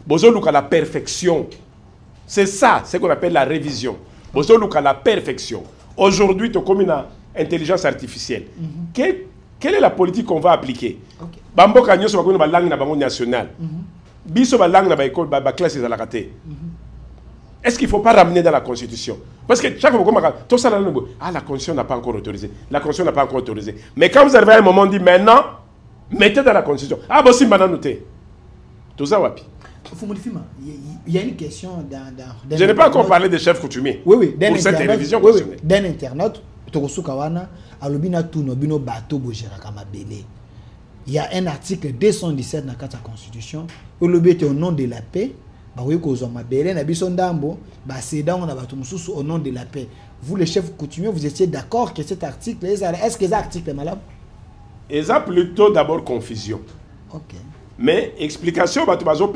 Bozo à la perfection. C'est ça, c'est ce qu'on appelle la révision. Bozo à la perfection. Aujourd'hui, tu as comme une intelligence artificielle. Quelle est la politique qu'on va appliquer? Bambo kanyo so ba langue na bango nationale. Biso ba langue na ba école ba classe à la raté. Est-ce qu'il ne faut pas ramener dans la Constitution? Parce que chaque fois tout ça la Constitution n'a pas encore autorisé. La Constitution n'a pas encore autorisé. Mais quand vous arrivez à un moment, on dit maintenant, mettez dans la Constitution. Ah, bon, si maintenant noté. Tout ça, wapi. Il y a une question je n'ai pas encore parlé des chefs coutumiers. Oui, pour cette télévision. D'un internaute, Tokosukawana, Alobina Tuno, Bino Bato Bojera Kamabele. Il y a un article 217 dans la Constitution, où le but est au nom de la paix. Au nom de la paix. Vous, les chefs coutumiers, vous étiez d'accord que cet article, est-ce que cet article est malade? Il y a plutôt d'abord confusion. Ok. Mais explication,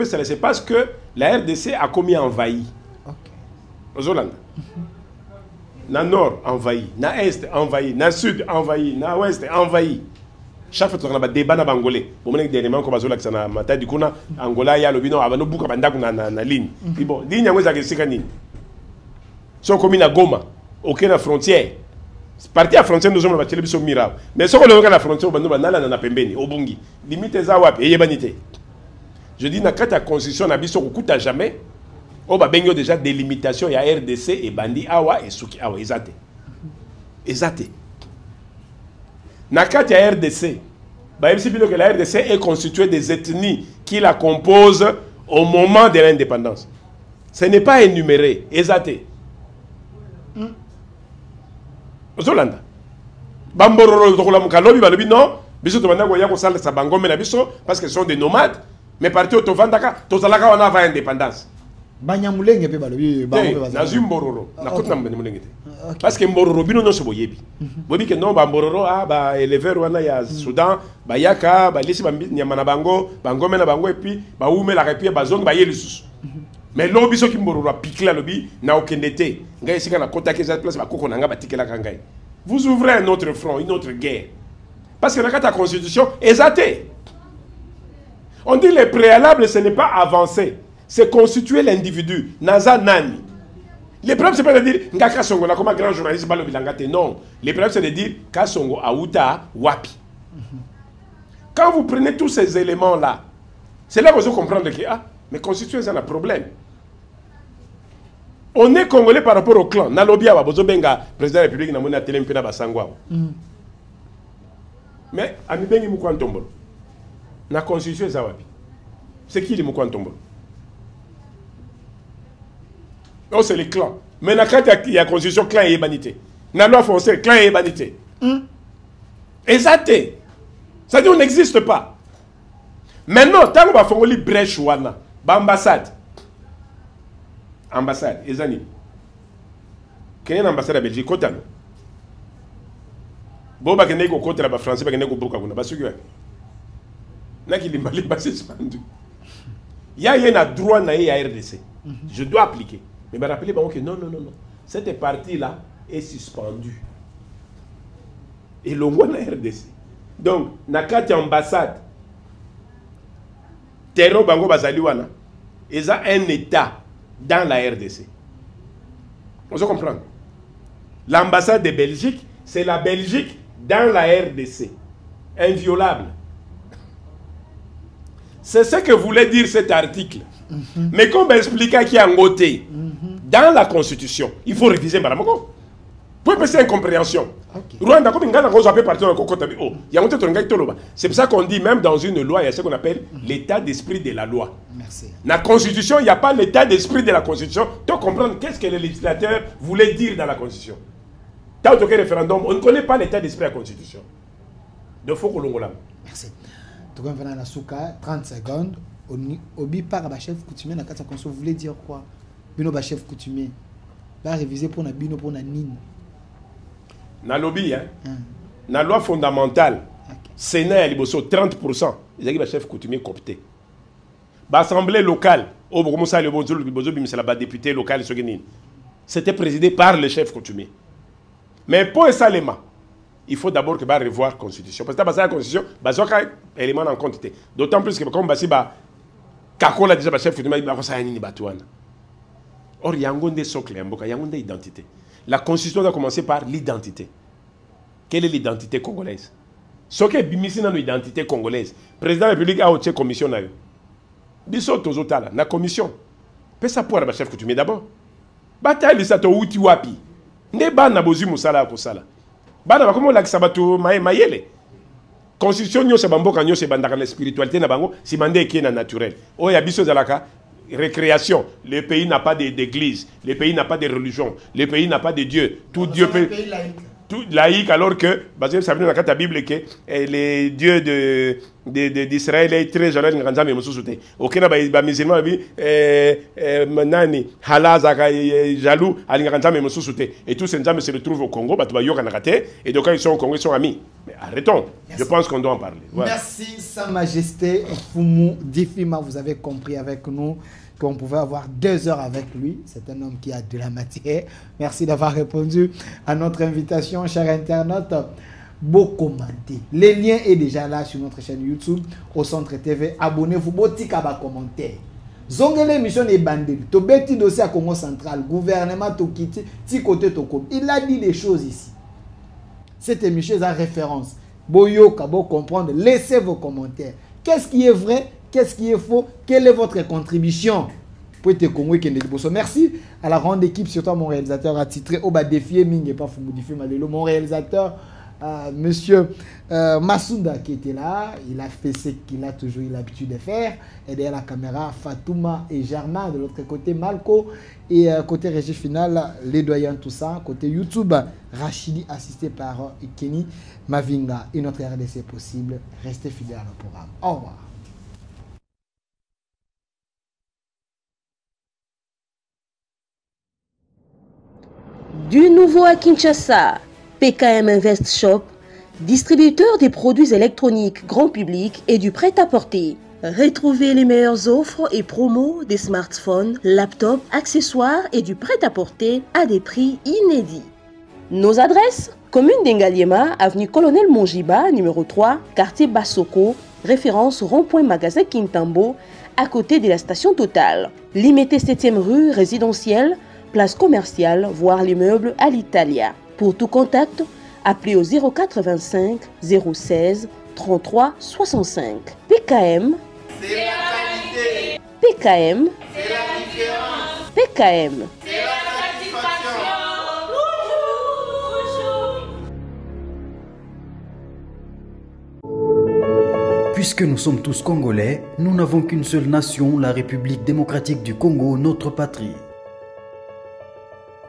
c'est parce que la RDC a commis envahi. Ok. Na nord envahi, na est envahi, na sud envahi, na ouest envahi. Chaque fois qu'on a des débats angolais, on a des éléments comme Azola qui sont à Mata du Kuna, Angola, il y a le bino, Abano Bouka Bandaku na ligne. Bon, ligne Yango Zagesikani. Sont commis à Goma, aucune frontière. Parti à frontière, nous sommes battus sur Mira. Mais si on regarde la frontière, on va na Pembeni, au Bungi. Limite Zawap et Yebanité. Je dis, dans la constitution, on a coûte jamais. On va bien déjà des limitations. Il y a RDC et Bandi Awa et Souki Awa. Ezate. Ezate. Dans la RDC, que la RDC est constituée des ethnies qui la composent au moment de l'indépendance. Ce n'est pas énuméré. Ezate. Zolanda. Bamboro, non, Biso to banda ko ya ko sala sa bango mais na biso parce que ce sont des nomades. Mais parti to vandaka to zalaka wana va indépendance. Banyamulenge pe balobi bango pe na zimbororo na kotna mbanyamulenge te. Parce que mbororo bino no so boyebi. Bobi ke non ba mbororo ba éleveur wana ya Soudan ba yaka ba lisi ba nyama na bango bango mena bango et puis ba umela ka puis ba zongi ba yelisusu. Mais lobi so ki mbororo pikla lobi na okendete ngai sika na kota ke za place ba koko na nga batikela kangai. Vous ouvrez un autre front, une autre guerre. Parce que dans la constitution est athée. On dit le préalable, ce n'est pas avancer, c'est constituer l'individu. Naza nani. Le problème, c'est pas de dire Ngaka Songo, comme un grand journaliste, non. Le problème, c'est de dire Kasongo Aouta Wapi. Quand vous prenez tous ces éléments-là, c'est là que vous comprendre que, ah, mais constituer, c'est un problème. On est congolais par rapport au clan. Nalobia Wabozo Benga, président de la République, Namona Telempina Basangwa. Mais, Amibengi Mukwantombolo. La constitution est Wapi. C'est qui les Mukwantombolo? Oh, c'est les clans. Mais quand il y a la constitution, clan et humanité. Dans la loi française, clan et humanité. Exact. Ça dit, on n'existe pas. Maintenant, tant qu'on va faire une brèche, ambassade. Ambassade, Ezani. Quelle est l'ambassade à Belgique? Kotano. Boba kene ko contre la français, kene ko boka kuna basuki. Na ki limbali ba suspendu. Il y a un droit na ya RDC. Je dois appliquer. Mais me rappeler que non. Cette partie-là est suspendue. Et le roi na RDC. Donc, na kati ambassade. Terro bango bazali wana. Ils ont un état dans la RDC. On se comprend. L'ambassade de Belgique, c'est la Belgique dans la RDC. Inviolable. C'est ce que voulait dire cet article. Mais comme expliquer qui a ngoté dans la Constitution, il faut réviser madame. Pour passer incompréhension. Rwanda comme ngana ko appelle partir ko kota bi. Oh, ya ngoté to ngai toloba. C'est pour ça qu'on dit même dans une loi, il y a ce qu'on appelle l'état d'esprit de la loi. Merci. Dans la Constitution, il n'y a pas l'état d'esprit de la Constitution. Tu dois comprendre qu'est-ce que le législateur voulait dire dans la Constitution. Dans le référendum, on ne connaît pas l'état d'esprit de la Constitution. Donc, il faut que l'on l'ait. Merci. Tu vas venir à la souka, 30 secondes. Obi par la chef coutumier, dans la Constitution, vous voulez dire quoi? Bino ba chef coutumier. Va réviser pour na bino pour na nine. Dans lobby, hein? Dans la loi fondamentale, Sénat, il y a 30%. Il y a chef coutumier copté. L'Assemblée locale, c'est la député locale, c'était présidé par le chef coutumier. Mais pour Salema, il faut d'abord que revoir la Constitution. Parce que la Constitution, il y a un élément en quantité. D'autant plus que comme Kakola déjà chef coutumier, il y a un batouane. Or, il y a un socle, il y a une identité. La Constitution doit commencer par l'identité. Quelle est l'identité congolaise? Ce qui est bimisi dans l'identité congolaise. Le président de la République a une commission. Biso tozotala na commission. Pesa pour la chef coutumier d'abord. Bataille ça to uti wapi. Ne ba na bozi musala ko sala. Bana ba komo la sabato mayele. Constitution nyo se bamboka nyo se bandaka la spiritualité na bango si mande ki na naturel. O ya biso zalaka récréation. Le pays n'a pas d'église, le pays n'a pas de religion, le pays n'a pas de Dieu. Tout Dieu peut tout laïque alors que parce que ça vient dans la Bible que les dieux d'Israël est très jaloux nganja mais mususuté okena ba musulman bi nani halaza jaloux nganja mais mususuté et tous ces gens se retrouvent au Congo ba yoka na raté et donc quand ils sont au Congo ils sont amis. Mais arrêtons. Merci. Je pense qu'on doit en parler. Voilà. Merci Sa Majesté Fumu Difima, vous avez compris avec nous qu'on pouvait avoir 2 heures avec lui. C'est un homme qui a de la matière. Merci d'avoir répondu à notre invitation, chers internautes. Beau commenter. Le lien est déjà là sur notre chaîne YouTube, au Centre TV. Abonnez-vous, beau tika commentaire. Zongele émission est bandé. To beti dossier à Congo Central, gouvernement to kiti, ti côté to kom. Il a dit des choses ici. Cette émission est en référence. Boyo kabo comprendre. Laissez vos commentaires. Qu'est-ce qui est vrai? Qu'est-ce qui est faux? Quelle est votre contribution? Merci à la grande équipe, surtout à mon réalisateur attitré Oba Défié Ming et pas Fumu Difima Lelo, mon réalisateur monsieur Massounda qui était là. Il a fait ce qu'il a toujours eu l'habitude de faire. Et derrière la caméra, Fatouma et Germain. De l'autre côté, Malco. Et côté régie finale, les doyens tout ça. Côté YouTube, Rachidi assisté par Kenny Mavinga. Et notre RDC possible. Restez fidèles à nos programmes. Au revoir. Du nouveau à Kinshasa, PKM Invest Shop, distributeur des produits électroniques grand public et du prêt-à-porter. Retrouvez les meilleures offres et promos des smartphones, laptops, accessoires et du prêt-à-porter à des prix inédits. Nos adresses: commune d'Engaliema, avenue Colonel Mongiba, numéro 3, quartier Bassoko, référence rond-point magasin Kintambo, à côté de la station Total. Limité 7e rue résidentielle, place commerciale, voire l'immeuble à l'Italia. Pour tout contact, appelez au 0425 016 33 65. PKM, c'est la qualité. PKM, c'est la différence. PKM, c'est la satisfaction. Puisque nous sommes tous Congolais, nous n'avons qu'une seule nation, la République démocratique du Congo, notre patrie.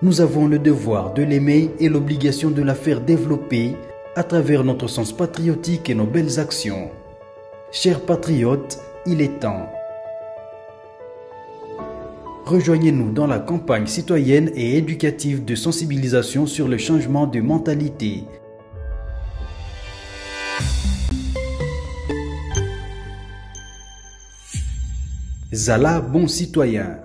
Nous avons le devoir de l'aimer et l'obligation de la faire développer à travers notre sens patriotique et nos belles actions. Chers patriotes, il est temps. Rejoignez-nous dans la campagne citoyenne et éducative de sensibilisation sur le changement de mentalité. Zala, bon citoyen.